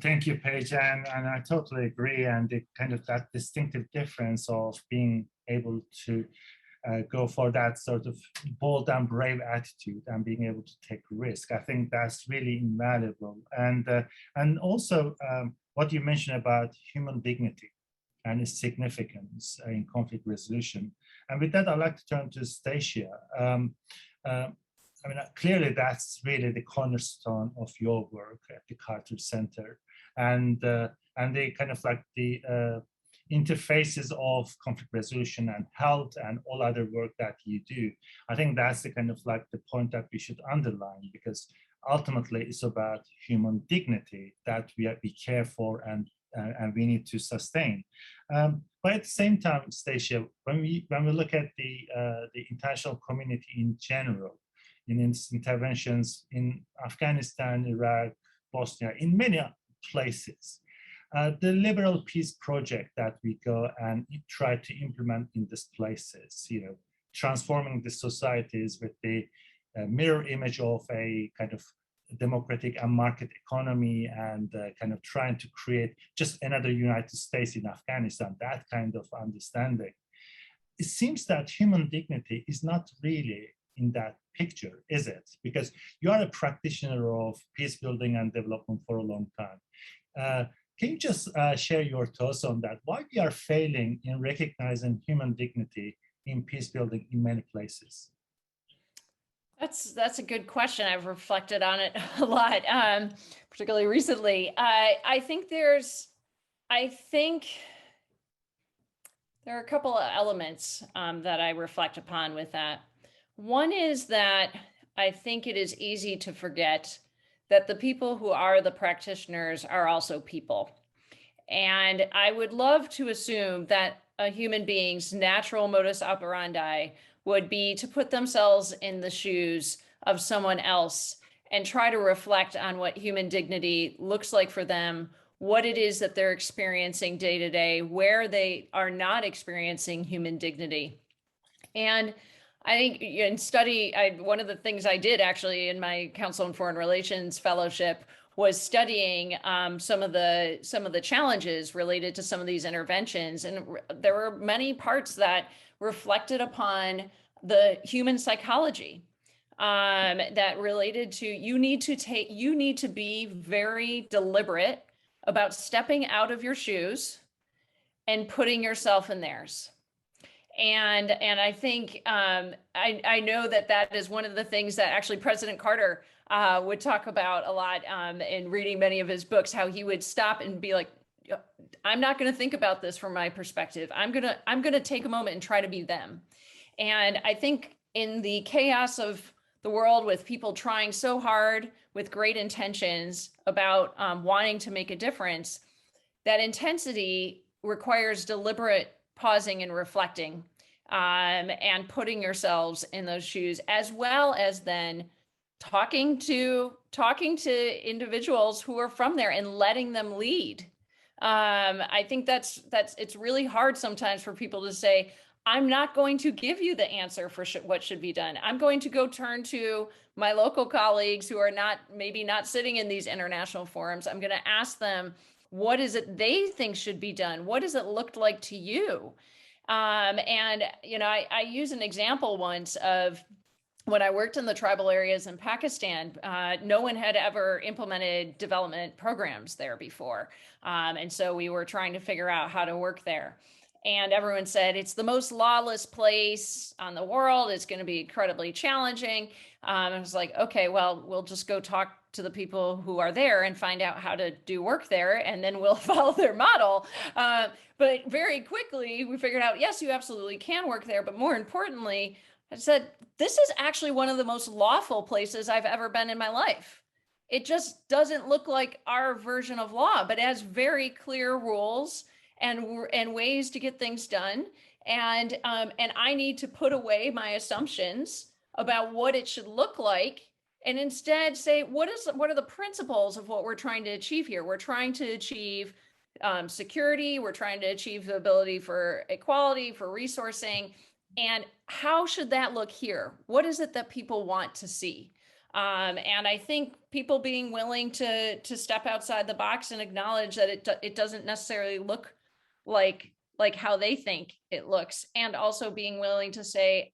Thank you, Paige, and I totally agree. And the kind of that distinctive difference of being able to go for that sort of bold and brave attitude and being able to take risk, I think that's really invaluable. And also what you mentioned about human dignity and its significance in conflict resolution. And with that, I'd like to turn to Stacia. Clearly that's really the cornerstone of your work at the Carter Center, and the kind of like the interfaces of conflict resolution and health and all other work that you do. I think that's the kind of like the point that we should underline, because ultimately it's about human dignity that we care for and we need to sustain. But at the same time, Stacia, when we look at the international community in general, in its interventions in Afghanistan, Iraq, Bosnia, in many places, the liberal peace project that we go and try to implement in these places, transforming the societies with the mirror image of a kind of democratic and market economy, and kind of trying to create just another United States in Afghanistan, that kind of understanding. It seems that human dignity is not really in that picture, is it? Because you are a practitioner of peace building and development for a long time. Can you just share your thoughts on that? Why we are failing in recognizing human dignity in peace building in many places? That's a good question. I've reflected on it a lot, particularly recently. I think there are a couple of elements that I reflect upon with that. One is that I think it is easy to forget that the people who are the practitioners are also people. And I would love to assume that a human being's natural modus operandi would be to put themselves in the shoes of someone else and try to reflect on what human dignity looks like for them, what it is that they're experiencing day to day, where they are not experiencing human dignity. And I think one of the things I did actually in my Council on Foreign Relations fellowship was studying some of the challenges related to some of these interventions. And there were many parts that reflected upon the human psychology that related to you need to be very deliberate about stepping out of your shoes and putting yourself in theirs. And I think I know that is one of the things that actually President Carter would talk about a lot in reading many of his books, how he would stop and be like, I'm not going to think about this from my perspective. I'm going to take a moment and try to be them. And I think in the chaos of the world, with people trying so hard with great intentions about wanting to make a difference, that intensity requires deliberate pausing and reflecting and putting yourselves in those shoes, as well as then talking to individuals who are from there and letting them lead. I think that's it's really hard sometimes for people to say, I'm not going to give you the answer for what should be done. I'm going to go turn to my local colleagues who are maybe not sitting in these international forums. I'm going to ask them, what is it they think should be done? What does it look like to you? And, you know, I use an example once of when I worked in the tribal areas in Pakistan. No one had ever implemented development programs there before. And so we were trying to figure out how to work there. And everyone said, it's the most lawless place on the world. It's going to be incredibly challenging. I was like, okay, well, we'll just go talk to the people who are there and find out how to do work there, and then we'll follow their model. But very quickly, we figured out, yes, you absolutely can work there. But more importantly, I said, this is actually one of the most lawful places I've ever been in my life. It just doesn't look like our version of law, but it has very clear rules and ways to get things done. And I need to put away my assumptions about what it should look like, and instead say, what are the principles of what we're trying to achieve here? We're trying to achieve security. We're trying to achieve the ability for equality, for resourcing. And how should that look here? What is it that people want to see? And I think people being willing to step outside the box and acknowledge that it doesn't necessarily look like how they think it looks, and also being willing to say,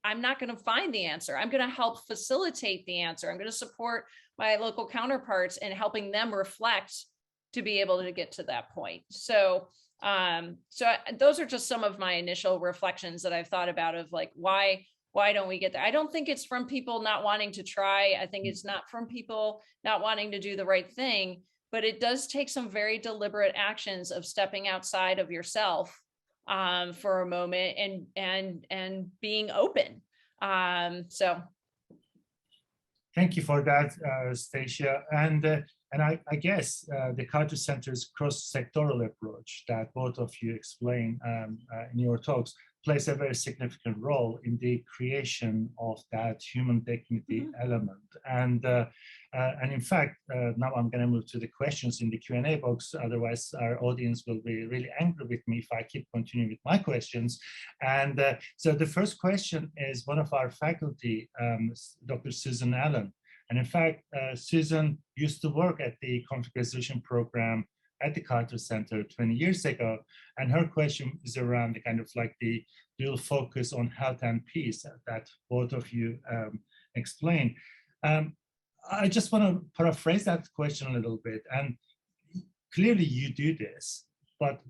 I'm not going to find the answer. I'm going to help facilitate the answer. I'm going to support my local counterparts in helping them reflect to be able to get to that point. So those are just some of my initial reflections that I've thought about of like, why don't we get there? I don't think it's from people not wanting to try. I think it's not from people not wanting to do the right thing, but it does take some very deliberate actions of stepping outside of yourself for a moment and being open. So. Thank you for that, Stacia. And I guess the Carter Center's cross-sectoral approach that both of you explained in your talks plays a very significant role in the creation of that human dignity element. And in fact, now I'm going to move to the questions in the Q&A box. Otherwise, our audience will be really angry with me if I keep continuing with my questions. And so the first question is one of our faculty, Dr. Susan Allen. And in fact, Susan used to work at the conflict resolution program at the Carter Center 20 years ago. And her question is around the kind of like the dual focus on health and peace that both of you explained. I just want to paraphrase that question a little bit. And clearly you do this, but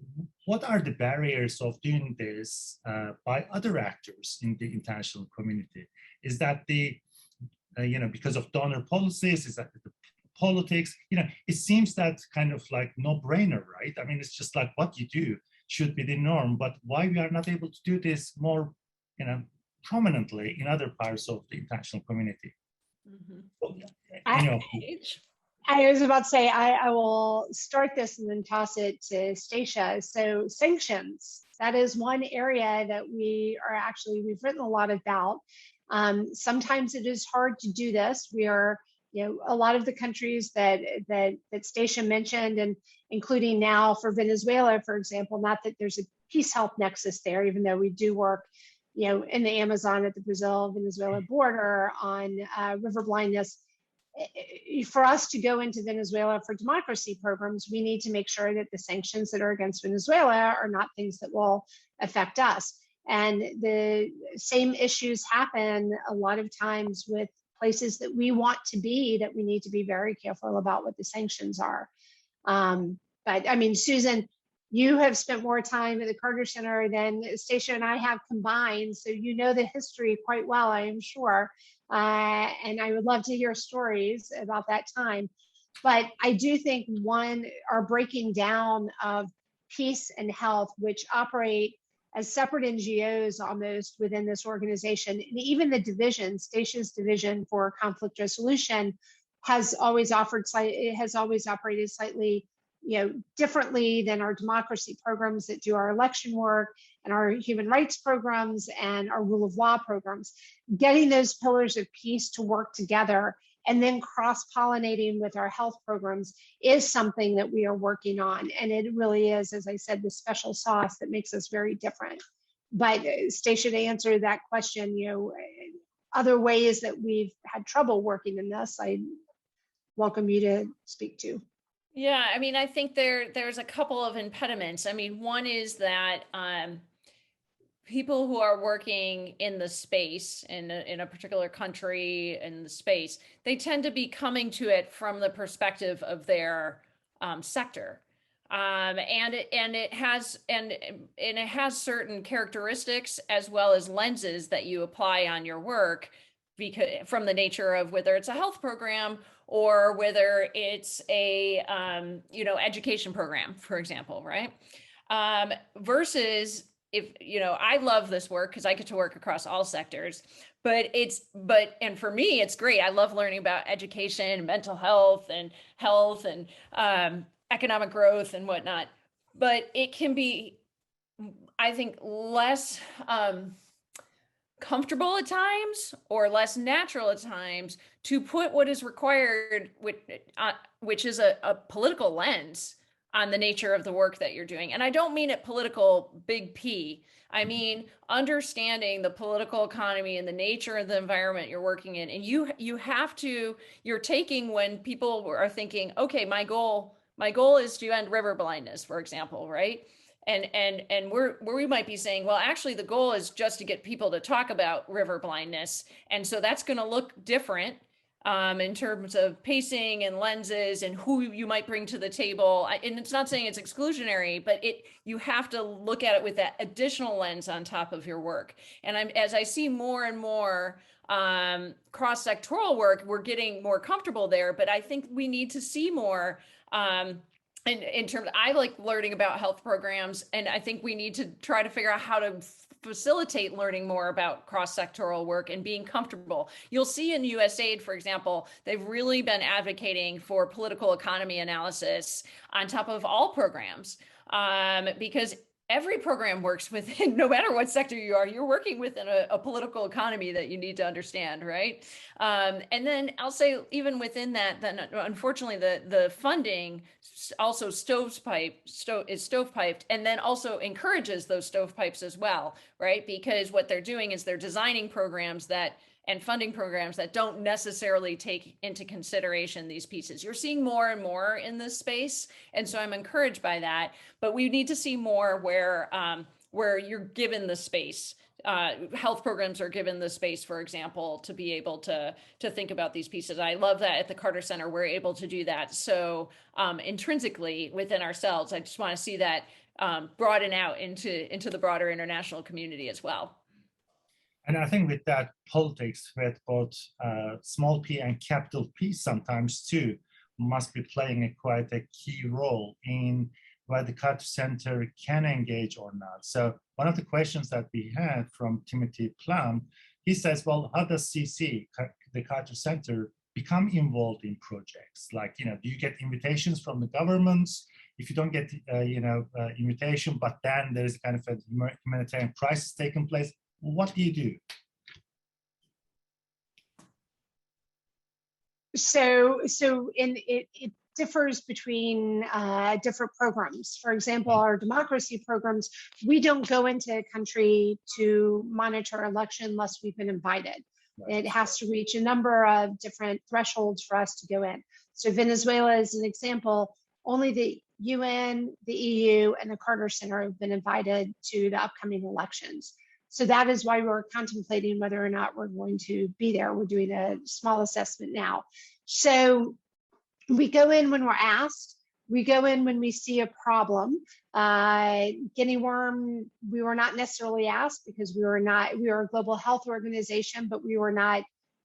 what are the barriers of doing this by other actors in the international community? Is that because of donor policies? Is that the politics? It seems that kind of like no-brainer, right? I mean, it's just like what you do should be the norm, but why we are not able to do this more, prominently in other parts of the international community? I was about to say, I will start this and then toss it to Stacia. So sanctions, that is one area that we've written a lot about. Sometimes it is hard to do this. We are, a lot of the countries that Stacia mentioned, and including now for Venezuela, for example, not that there's a peace help nexus there, even though we do work, in the Amazon at the Brazil-Venezuela border on river blindness. For us to go into Venezuela for democracy programs, we need to make sure that the sanctions that are against Venezuela are not things that will affect us. And the same issues happen a lot of times with places that we want to be, that we need to be very careful about what the sanctions are. But I mean, Susan, You have spent more time at the Carter Center than Stacia and I have combined, so you know the history quite well, I am sure. And I would love to hear stories about that time. But I do think our breaking down of peace and health, which operate as separate NGOs almost within this organization, and even the division, Stacia's division for conflict resolution, has always operated slightly differently than our democracy programs that do our election work and our human rights programs and our rule of law programs. Getting those pillars of peace to work together and then cross-pollinating with our health programs is something that we are working on. And it really is, as I said, the special sauce that makes us very different. But Stacia, to answer that question, other ways that we've had trouble working in this, I welcome you to speak to. Yeah, I mean, I think there's a couple of impediments. I mean, one is that people who are working in the space in a particular country in the space, they tend to be coming to it from the perspective of their sector, and it has certain characteristics as well as lenses that you apply on your work, because from the nature of whether it's a health program or whether it's a education program, for example, right? Versus if I love this work because I get to work across all sectors, and for me it's great. I love learning about education, mental health and economic growth and whatnot. But it can be, I think, less comfortable at times or less natural at times to put what is required, which is a political lens on the nature of the work that you're doing. And I don't mean it political big P. I mean understanding the political economy and the nature of the environment you're working in. And you're taking when people are thinking, okay, my goal is to end river blindness, for example, right? And where we might be saying, well, actually the goal is just to get people to talk about river blindness. And so that's going to look different in terms of pacing and lenses and who you might bring to the table. And it's not saying it's exclusionary, but you have to look at it with that additional lens on top of your work. And as I see more and more cross-sectoral work, we're getting more comfortable there, but I think we need to see more in terms, I like learning about health programs, and I think we need to try to figure out how to facilitate learning more about cross-sectoral work and being comfortable. You'll see in USAID, for example, they've really been advocating for political economy analysis on top of all programs, because every program works within, no matter what sector you are, you're working within a political economy that you need to understand, right? And then I'll say, even within that, then unfortunately the funding also is stovepiped, and then also encourages those stovepipes as well, right? Because what they're doing is they're designing programs and funding programs that don't necessarily take into consideration these pieces. You're seeing more and more in this space, and so I'm encouraged by that. But we need to see more where you're given the space. Health programs are given the space, for example, to be able to think about these pieces. I love that at the Carter Center, we're able to do that so intrinsically within ourselves. I just want to see that broaden out into the broader international community as well. And I think with that, politics, with both small p and capital P sometimes too, must be playing quite a key role in whether the Carter Center can engage or not. So one of the questions that we had from Timothy Plum, he says, well, how does CC, the Carter Center, become involved in projects? Like, do you get invitations from the governments? If you don't get, invitation, but then there's kind of a humanitarian crisis taking place, what do you do? So it differs between different programs. For example, our democracy programs, we don't go into a country to monitor election unless we've been invited. Right. It has to reach a number of different thresholds for us to go in. So Venezuela is an example. Only the UN, the EU, and the Carter Center have been invited to the upcoming elections. So that is why we're contemplating whether or not we're going to be there. We're doing a small assessment now. So we go in when we're asked. We go in when we see a problem. Guinea worm, we were not necessarily asked because we were a global health organization, but we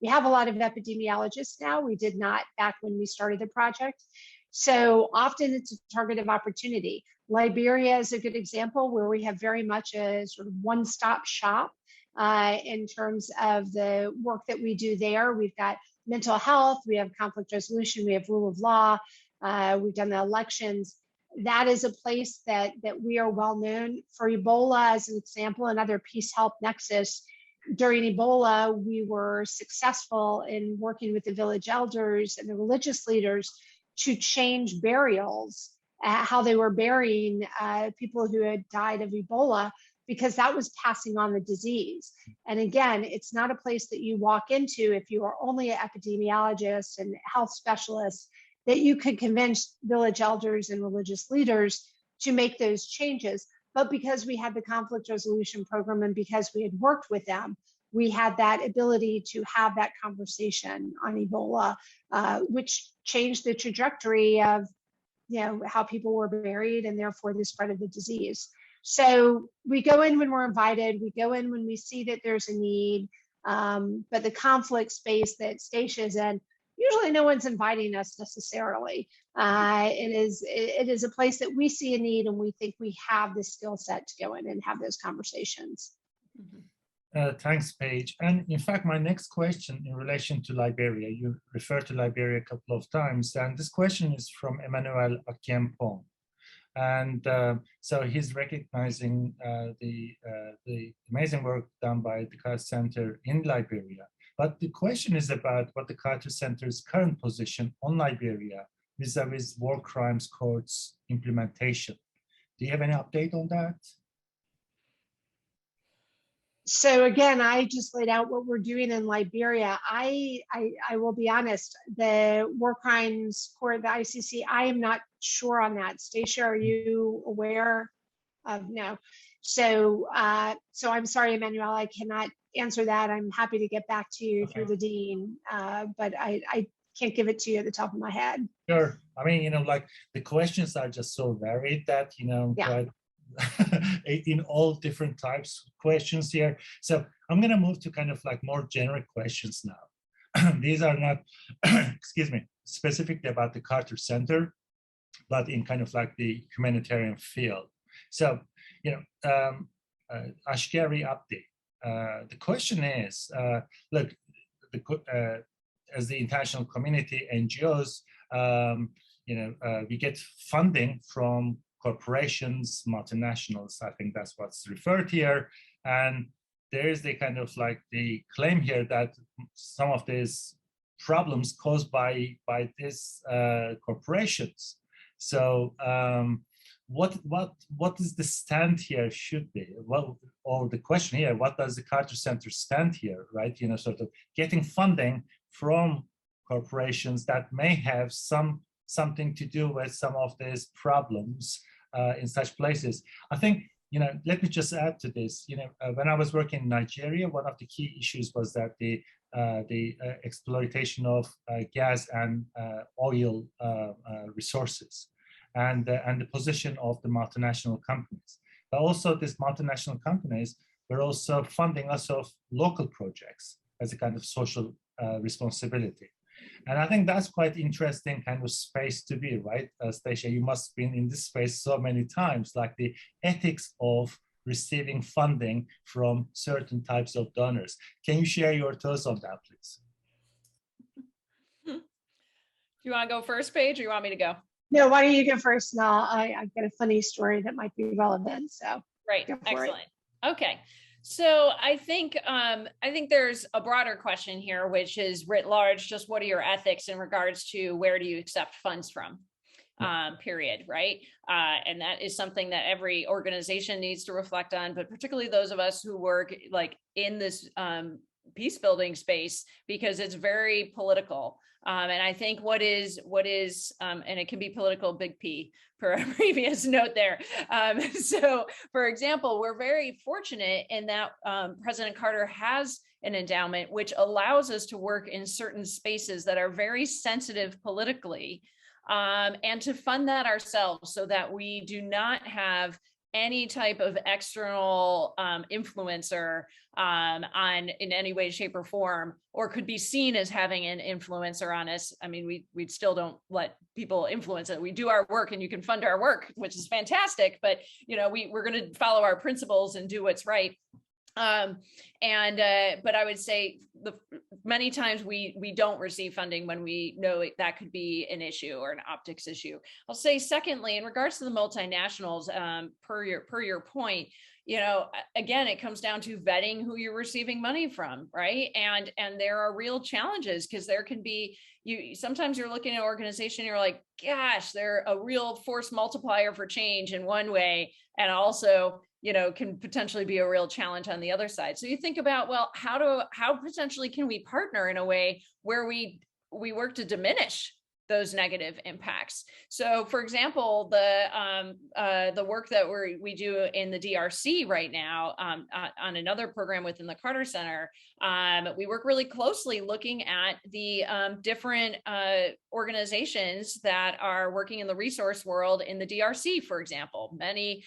have a lot of epidemiologists now. We did not back when we started the project. So often it's a target of opportunity. Liberia is a good example where we have very much a sort of one-stop shop in terms of the work that we do there. We've got mental health, we have conflict resolution, we have rule of law, we've done the elections. That is a place that we are well known for. Ebola, as an example, another peace help nexus. During Ebola, we were successful in working with the village elders and the religious leaders to change burials, how they were burying people who had died of Ebola, because that was passing on the disease. And again, it's not a place that you walk into if you are only an epidemiologist and health specialist, that you could convince village elders and religious leaders to make those changes. But because we had the conflict resolution program and because we had worked with them, we had that ability to have that conversation on Ebola, which changed the trajectory of how people were buried and therefore the spread of the disease. So we go in when we're invited, we go in when we see that there's a need, but the conflict space that Stacia is in, usually no one's inviting us necessarily. It is a place that we see a need and we think we have the skill set to go in and have those conversations. Thanks, Paige. And in fact, my next question in relation to Liberia, you referred to Liberia a couple of times, and this question is from Emmanuel Akiempong. And so he's recognizing the amazing work done by the Carter Center in Liberia. But the question is about what the Carter Center's current position on Liberia vis-a-vis war crimes courts implementation. Do you have any update on that? So again, I just laid out what we're doing in Liberia. I will be honest, the war crimes court, the ICC, I am not sure on that. Stacia, are you aware of? No. So I'm sorry, Emmanuel, I cannot answer that. I'm happy to get back to you through the dean, but I can't give it to you at the top of my head. Sure. I mean, like the questions are just so varied that, Yeah. in all different types of questions here. So I'm going to move to kind of like more generic questions now. These are not, excuse me, specifically about the Carter Center, but in kind of like the humanitarian field. So, Ashkari update. The question is, look, as the international community, NGOs, we get funding from corporations, multinationals. I think that's what's referred here. And there is the kind of like the claim here that some of these problems caused by these corporations. So what is the stand here should be? Well, or the question here, what does the Carter Center stand here, right? Sort of getting funding from corporations that may have something to do with some of these problems in such places. I think, let me just add to this. When I was working in Nigeria, one of the key issues was that the exploitation of gas and oil resources and the position of the multinational companies. But also these multinational companies were also funding lots of local projects as a kind of social responsibility. And I think that's quite interesting kind of space to be, right? Stacia, you must have been in this space so many times, like the ethics of receiving funding from certain types of donors. Can you share your thoughts on that, please? Do you want to go first, Paige, or you want me to go? No, why don't you go first? And I've got a funny story that might be relevant. So great, excellent. Okay. So I think there's a broader question here, which is writ large, just what are your ethics in regards to where do you accept funds from, period, right? And that is something that every organization needs to reflect on, but particularly those of us who work like in this peace building space, because it's very political. And I think what is, and it can be political, big P, per a previous note there. So, for example, we're very fortunate in that President Carter has an endowment which allows us to work in certain spaces that are very sensitive politically, and to fund that ourselves so that we do not have any type of external influencer in any way, shape, or form, or could be seen as having an influencer on us. I mean, we still don't let people influence it. We do our work, and you can fund our work, which is fantastic. But we're going to follow our principles and do what's right. But I would say many times we don't receive funding when we know that could be an issue or an optics issue. I'll say secondly, in regards to the multinationals, per your point, again, it comes down to vetting who you're receiving money from, right? And there are real challenges, because there can be, sometimes you're looking at an organization, you're like, gosh, they're a real force multiplier for change in one way, and also can potentially be a real challenge on the other side. So you think about, well, how potentially can we partner in a way where we work to diminish those negative impacts? So, for example, the work that we do in the DRC right now on another program within the Carter Center, we work really closely looking at the different organizations that are working in the resource world in the DRC, for example, many,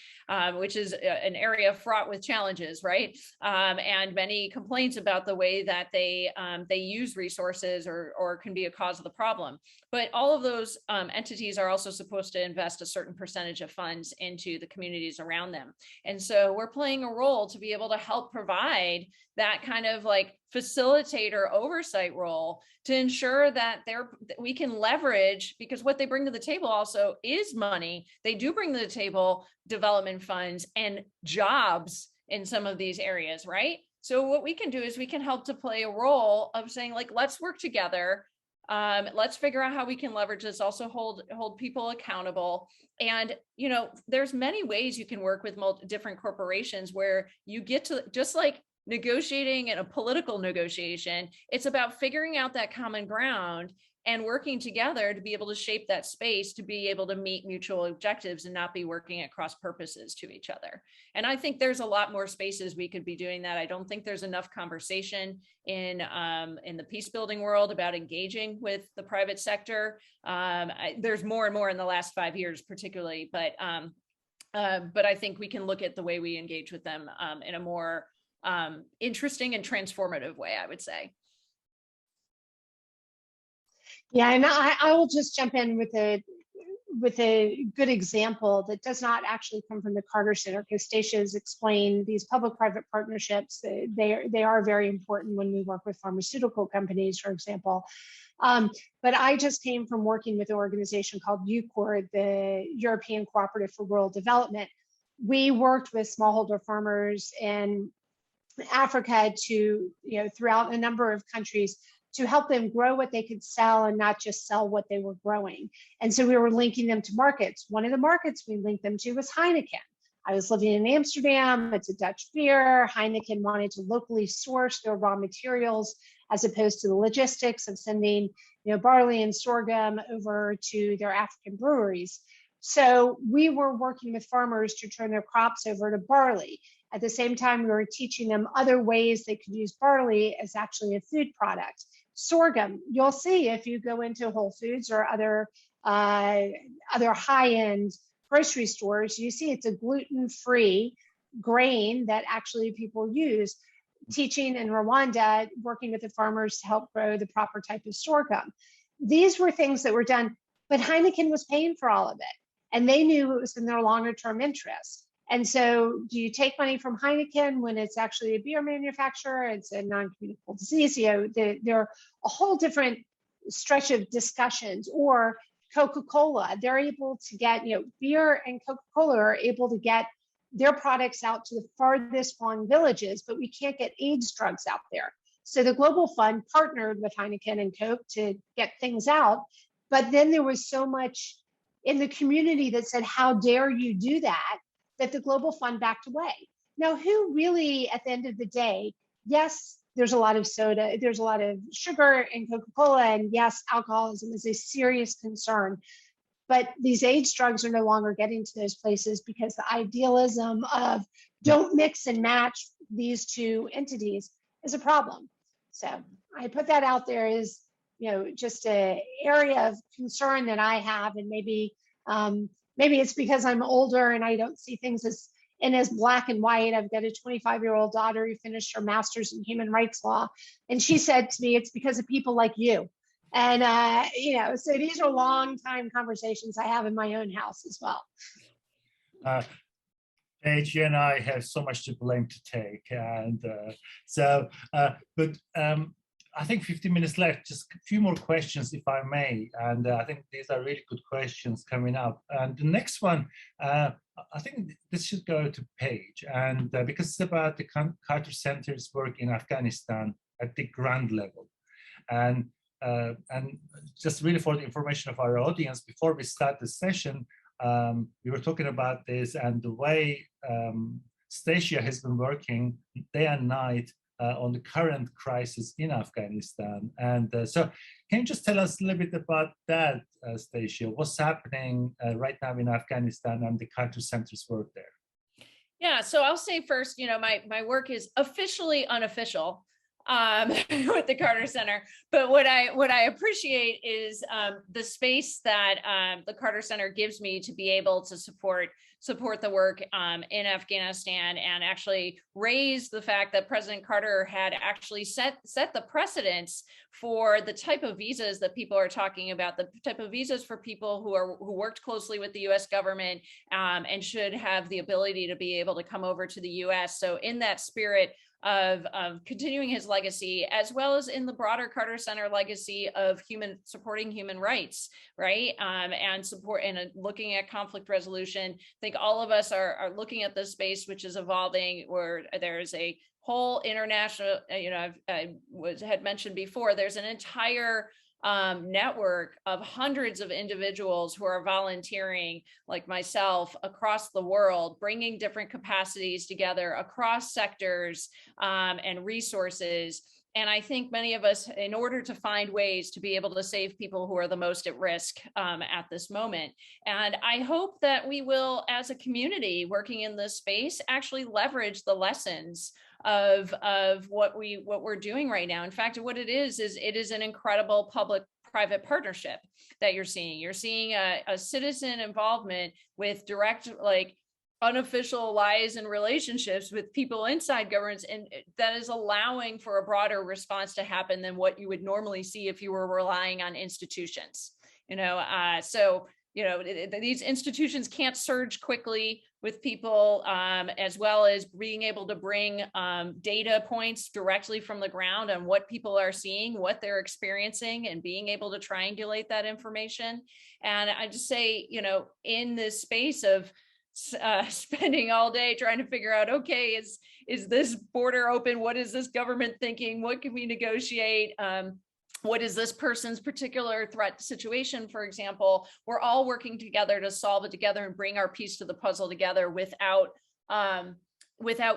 which is an area fraught with challenges, right? And many complaints about the way that they use resources or can be a cause of the problem. But all of those entities are also supposed to invest a certain percentage of funds into the communities around them. And so we're playing a role to be able to help provide that kind of like facilitator oversight role to ensure that we can leverage, because what they bring to the table also is money. They do bring to the table development funds and jobs in some of these areas, right? So what we can do is we can help to play a role of saying, like, let's work together. Let's figure out how we can leverage this, also hold people accountable. And, there's many ways you can work with different corporations where you get to, just like negotiating in a political negotiation, it's about figuring out that common ground and working together to be able to shape that space, to be able to meet mutual objectives and not be working at cross purposes to each other. And I think there's a lot more spaces we could be doing that. I don't think there's enough conversation in the peace building world about engaging with the private sector. There's more and more in the last 5 years, particularly, but I think we can look at the way we engage with them in a more interesting and transformative way, I would say. Yeah, and I will just jump in with a good example that does not actually come from the Carter Center, because Stacia has explained these public-private partnerships. They are very important when we work with pharmaceutical companies, for example. But I just came from working with an organization called UCOR, the European Cooperative for Rural Development. We worked with smallholder farmers in Africa to, throughout a number of countries, to help them grow what they could sell and not just sell what they were growing. And so we were linking them to markets. One of the markets we linked them to was Heineken. I was living in Amsterdam. It's a Dutch beer. Heineken wanted to locally source their raw materials as opposed to the logistics of sending, barley and sorghum over to their African breweries. So we were working with farmers to turn their crops over to barley. At the same time, we were teaching them other ways they could use barley as actually a food product. Sorghum, you'll see if you go into Whole Foods or other high-end grocery stores, you see it's a gluten-free grain that actually people use. Teaching in Rwanda, working with the farmers to help grow the proper type of sorghum. These were things that were done, but Heineken was paying for all of it, and they knew it was in their longer-term interest. And so do you take money from Heineken when it's actually a beer manufacturer? It's a non-communicable disease. They're a whole different stretch of discussions. Or Coca-Cola, they're able to get, beer and Coca-Cola are able to get their products out to the farthest flung villages, but we can't get AIDS drugs out there. So the Global Fund partnered with Heineken and Coke to get things out. But then there was so much in the community that said, how dare you do that the Global Fund backed away. Now, who really, at the end of the day, yes, there's a lot of soda, there's a lot of sugar in Coca-Cola, and yes, alcoholism is a serious concern. But these AIDS drugs are no longer getting to those places because the idealism of don't mix and match these two entities is a problem. So I put that out there as just a area of concern that I have, and maybe it's because I'm older and I don't see things as black and white. I've got a 25-year-old daughter who finished her master's in human rights law, and she said to me, "It's because of people like you." And so these are long time conversations I have in my own house as well. Paige, you and I have so much to blame to take, and I think 15 minutes left. Just a few more questions, if I may. And I think these are really good questions coming up. And the next one, I think this should go to Paige, and because it's about the Carter Center's work in Afghanistan at the ground level, and just really for the information of our audience, before we start the session, we were talking about this and the way Stacia has been working day and night on the current crisis in Afghanistan. And so can you just tell us a little bit about that, Stacia? What's happening right now in Afghanistan and the Carter Center's work there? Yeah, so I'll say first, my work is officially unofficial with the Carter Center, but what I appreciate is the space that the Carter Center gives me to be able to support the work in Afghanistan, and actually raise the fact that President Carter had actually set the precedents for the type of visas that people are talking about, the type of visas for people who worked closely with the U.S. government and should have the ability to be able to come over to the U.S. So in that spirit of continuing his legacy, as well as in the broader Carter Center legacy of supporting human rights, right? And support and looking at conflict resolution. I think all of us are looking at this space, which is evolving, where there's a whole international, I had mentioned before, there's an entire network of hundreds of individuals who are volunteering, like myself, across the world, bringing different capacities together across sectors and resources. And I think many of us, in order to find ways to be able to save people who are the most at risk at this moment. And I hope that we will, as a community working in this space, actually leverage the lessons of what we're doing right now. In fact, what it is it is an incredible public-private partnership that you're seeing. You're seeing a citizen involvement with direct, unofficial allies and relationships with people inside governments, and that is allowing for a broader response to happen than what you would normally see if you were relying on institutions. These institutions can't surge quickly with people, as well as being able to bring data points directly from the ground on what people are seeing, what they're experiencing, and being able to triangulate that information. And I just say, in this space of spending all day trying to figure out, okay, is this border open? What is this government thinking? What can we negotiate? What is this person's particular threat situation, for example? We're all working together to solve it together and bring our piece to the puzzle together without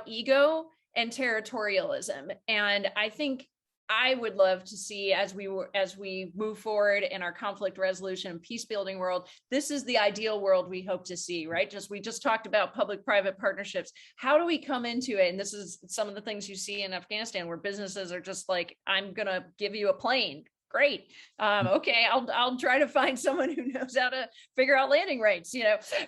ego and territorialism. And I think I would love to see, as we move forward in our conflict resolution and peace building world, this is the ideal world we hope to see, right? We just talked about public-private partnerships. How do we come into it? And this is some of the things you see in Afghanistan, where businesses are just like, I'm gonna give you a plane. Great. Okay, I'll try to find someone who knows how to figure out landing rates.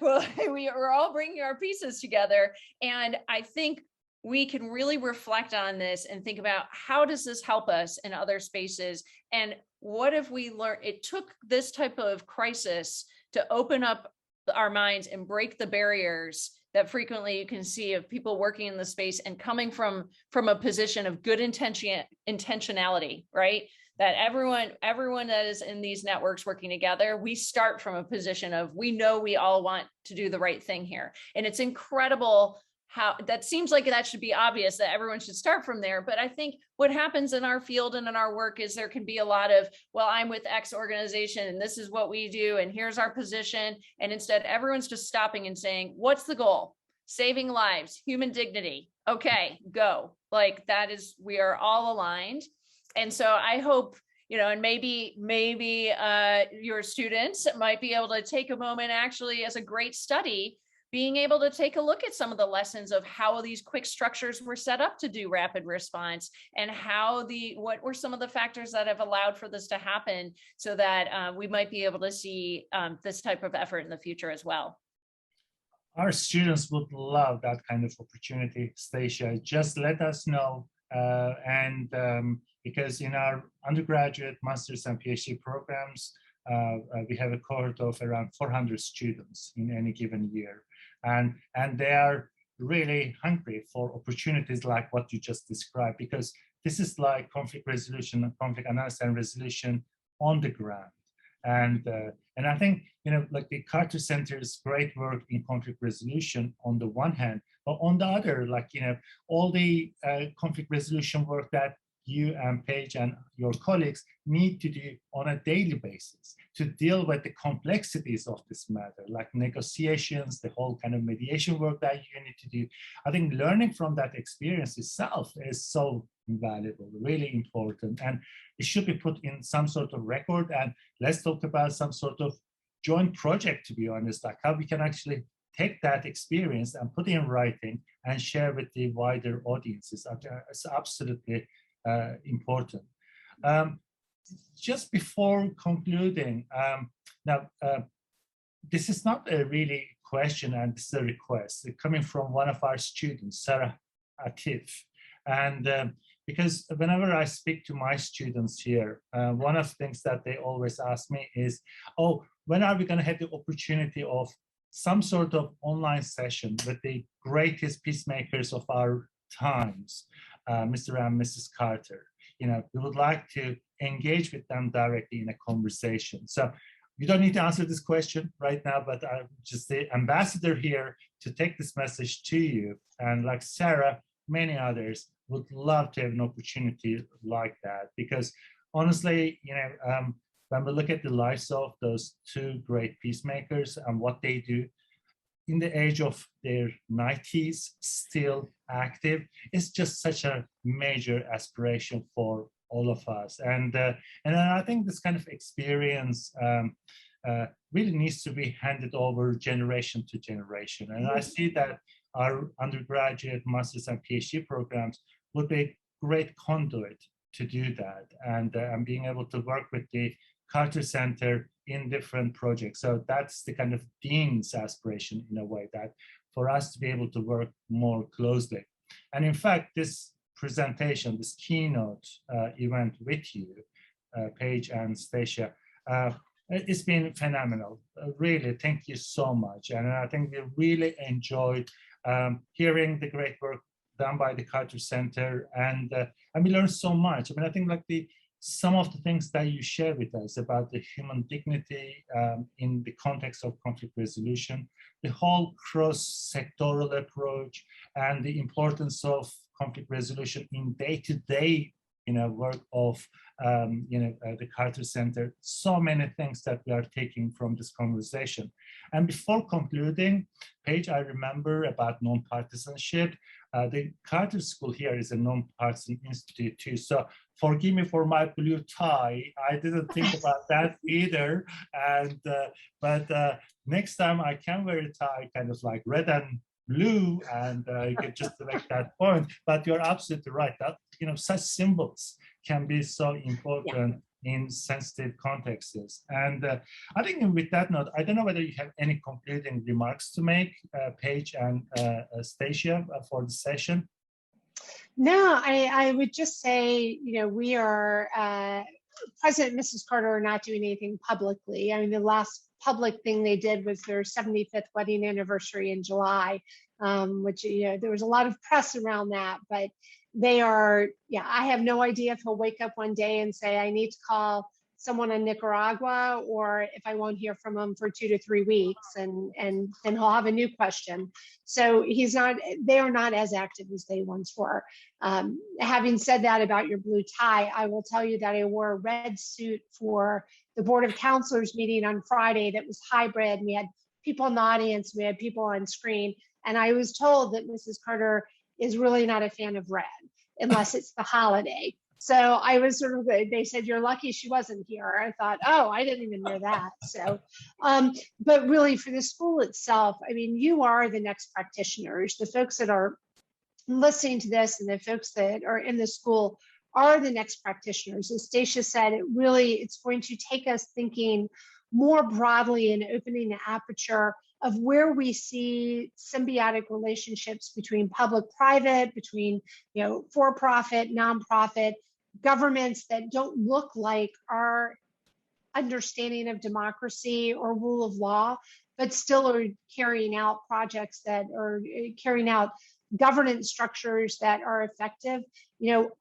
Well, we're all bringing our pieces together, and I think we can really reflect on this and think about, how does this help us in other spaces? And what if we learn? It took this type of crisis to open up our minds and break the barriers that frequently you can see of people working in the space and coming from a position of good intentionality, right? That everyone that is in these networks working together, we start from a position of, we know we all want to do the right thing here. And it's incredible how that seems like that should be obvious, that everyone should start from there. But I think what happens in our field and in our work is there can be a lot of, well, I'm with X organization and this is what we do and here's our position. And instead, everyone's just stopping and saying, what's the goal? Saving lives, human dignity. Okay, go. We are all aligned. And so I hope, and maybe your students might be able to take a moment, actually, as a great study, being able to take a look at some of the lessons of how these quick structures were set up to do rapid response, and what were some of the factors that have allowed for this to happen, so that we might be able to see this type of effort in the future as well. Our students would love that kind of opportunity, Stacia. Just let us know. Because in our undergraduate, master's, and PhD programs, we have a cohort of around 400 students in any given year. And they are really hungry for opportunities like what you just described, because this is like conflict resolution and conflict analysis and resolution on the ground. And I think, like the Carter Center's great work in conflict resolution on the one hand, but on the other, like, all the conflict resolution work that you and Paige and your colleagues need to do on a daily basis to deal with the complexities of this matter, like negotiations, the whole kind of mediation work that you need to do. I think learning from that experience itself is so valuable, really important, and it should be put in some sort of record. And let's talk about some sort of joint project, to be honest, like how we can actually take that experience and put it in writing and share with the wider audiences. It's absolutely important. Just before concluding, this is not a really question, and this is a request coming from one of our students, Sarah Atif. And because whenever I speak to my students here, one of the things that they always ask me is, oh, when are we going to have the opportunity of some sort of online session with the greatest peacemakers of our times, Mr. and Mrs. Carter? We would like to engage with them directly in a conversation. So you don't need to answer this question right now, but I'm just the ambassador here to take this message to you. And like Sarah, many others would love to have an opportunity like that, because honestly, when we look at the lives of those two great peacemakers and what they do in the age of their 90s, still active, it's just such a major aspiration for all of us. And I think this kind of experience really needs to be handed over generation to generation. And I see that our undergraduate, master's, and PhD programs would be a great conduit to do that, and being able to work with the Carter Center in different projects. So that's the kind of dean's aspiration, in a way, that for us to be able to work more closely. And in fact, this presentation, this keynote event with you, Paige and Stacia, it's been phenomenal. Really, thank you so much. And I think we really enjoyed hearing the great work done by the Carter Center, and we learned so much. I think like some of the things that you share with us about the human dignity in the context of conflict resolution, the whole cross-sectoral approach, and the importance of conflict resolution in day-to-day work of the Carter Center. So many things that we are taking from this conversation. And before concluding, Paige, I remember about non-partisanship. The Carter School here is a non-partisan institute too. So forgive me for my blue tie. I didn't think about that either. And but next time I can wear a tie, kind of like red and blue, and you can just make that point. But you're absolutely right that such symbols can be so important in sensitive contexts. And I think with that note, I don't know whether you have any concluding remarks to make, Paige and Stacia, for the session. No, I would just say, we are, President and Mrs. Carter are not doing anything publicly. The last public thing they did was their 75th wedding anniversary in July, which, there was a lot of press around that, but they are, I have no idea if he'll wake up one day and say, I need to call someone in Nicaragua, or if I won't hear from him for 2 to 3 weeks, and then he'll have a new question. So they are not as active as they once were. Having said that about your blue tie, I will tell you that I wore a red suit for the Board of Counselors meeting on Friday that was hybrid. We had people in the audience, we had people on screen, and I was told that Mrs. Carter is really not a fan of red unless it's the holiday. So I was sort of, they said, you're lucky she wasn't here. I thought, oh, I didn't even know that. So, but really for the school itself, I mean, you are the next practitioners. The folks that are listening to this and the folks that are in the school are the next practitioners. As Stacia said, it's going to take us thinking more broadly and opening the aperture of where we see symbiotic relationships between public-private, between for-profit, nonprofit, governments that don't look like our understanding of democracy or rule of law, but still are carrying out projects that are carrying out governance structures that are effective.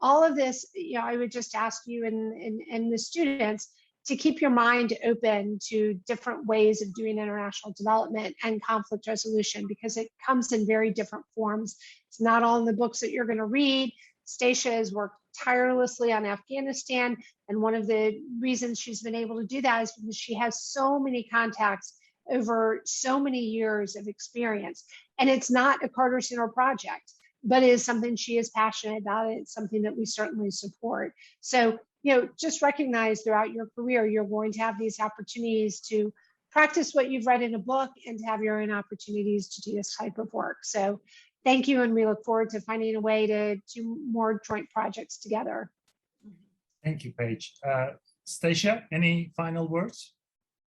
All of this, I would just ask you and the students to keep your mind open to different ways of doing international development and conflict resolution, because it comes in very different forms. It's not all in the books that you're going to read. Stacia has worked tirelessly on Afghanistan, and one of the reasons she's been able to do that is because she has so many contacts over so many years of experience. And it's not a Carter Center project, but it is something she is passionate about. It's something that we certainly support. So, just recognize throughout your career, you're going to have these opportunities to practice what you've read in a book and to have your own opportunities to do this type of work. So thank you, and we look forward to finding a way to do more joint projects together. Thank you, Paige. Stacia, any final words?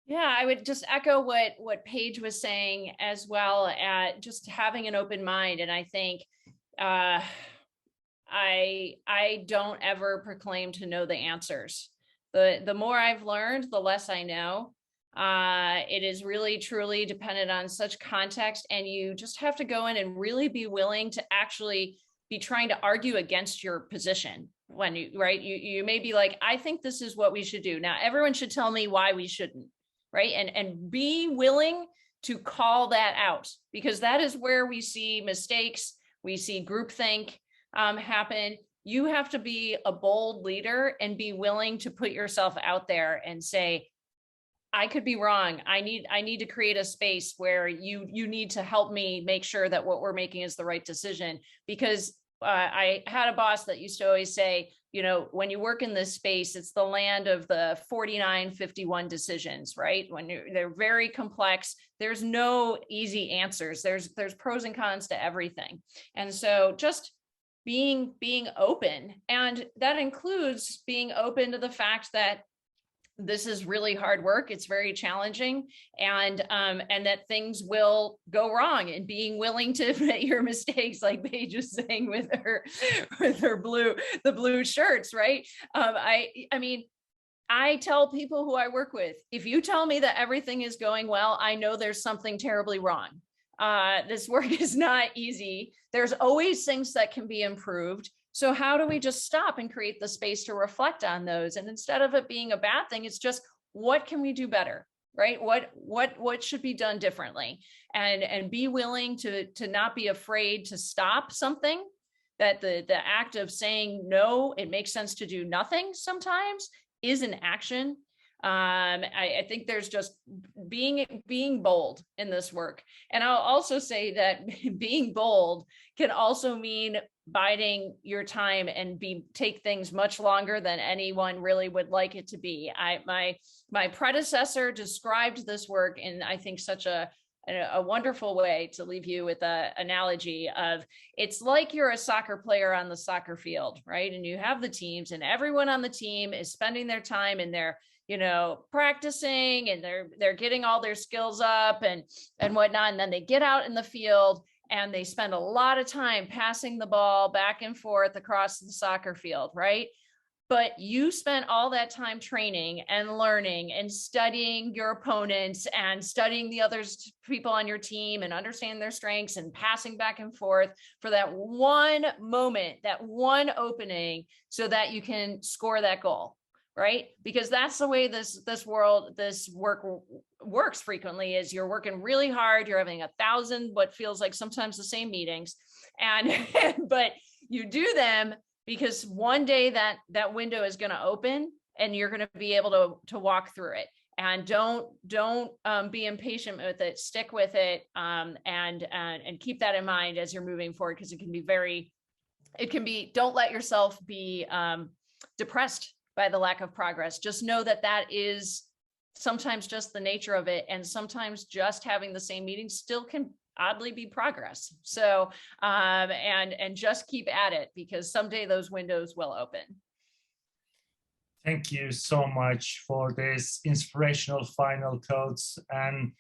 Yeah, I would just echo what Paige was saying, as well, at just having an open mind. And I think I don't ever proclaim to know the answers. The more I've learned, the less I know. It is really truly dependent on such context, and you just have to go in and really be willing to actually be trying to argue against your position. When you may be like, I think this is what we should do. Now everyone should tell me why we shouldn't, right? And be willing to call that out, because that is where we see mistakes, we see groupthink happen. You have to be a bold leader and be willing to put yourself out there and say, I could be wrong. I need to create a space where you need to help me make sure that what we're making is the right decision. Because I had a boss that used to always say, when you work in this space, it's the land of the 49-51 decisions, right? They're very complex. There's no easy answers. There's pros and cons to everything. And so just being open, and that includes being open to the fact that this is really hard work. It's very challenging, and that things will go wrong, and being willing to admit your mistakes, like Paige was saying with her blue shirts, right? I mean, I tell people who I work with, if you tell me that everything is going well, I know there's something terribly wrong. This work is not easy. There's always things that can be improved. So how do we just stop and create the space to reflect on those? And instead of it being a bad thing, it's just, what can we do better, right? What should be done differently? And be willing to not be afraid to stop something. That the act of saying no, it makes sense to do nothing sometimes, is an action. I think there's just being bold in this work. And I'll also say that being bold can also mean biding your time and take things much longer than anyone really would like it to be. My predecessor described this work in, I think, such a wonderful way, to leave you with an analogy of, it's like you're a soccer player on the soccer field, right? And you have the teams, and everyone on the team is spending their time in their practicing, and they're getting all their skills up and whatnot. And then they get out in the field and they spend a lot of time passing the ball back and forth across the soccer field, right? But you spent all that time training and learning and studying your opponents and studying the other people on your team and understanding their strengths and passing back and forth for that one moment, that one opening, so that you can score that goal. Right? Because that's the way this work works frequently, is you're working really hard, you're having 1,000 what feels like sometimes the same meetings, but you do them because one day that window is going to open and you're going to be able to walk through it. And don't be impatient with it. Stick with it, and keep that in mind as you're moving forward, because it can be don't let yourself be depressed by the lack of progress. Just know that that is sometimes just the nature of it. And sometimes just having the same meeting still can oddly be progress. So, and just keep at it, because someday those windows will open. Thank you so much for this inspirational final thoughts. And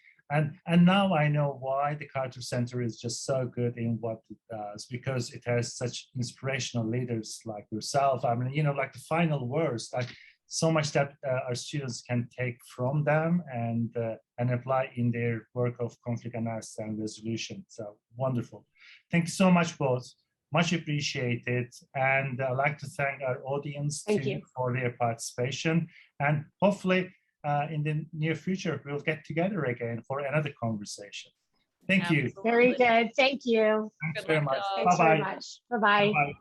now I know why the Carter Center is just so good in what it does, because it has such inspirational leaders like yourself. I mean, like the final words, like so much that our students can take from them and apply in their work of conflict analysis and resolution. So wonderful. Thank you so much, both. Much appreciated. And I'd like to thank our audience too for their participation. And hopefully in the near future, we'll get together again for another conversation. Thank you. Very good. Thank you. Thanks very much. Thanks Bye-bye. very much. Bye-bye. Bye-bye.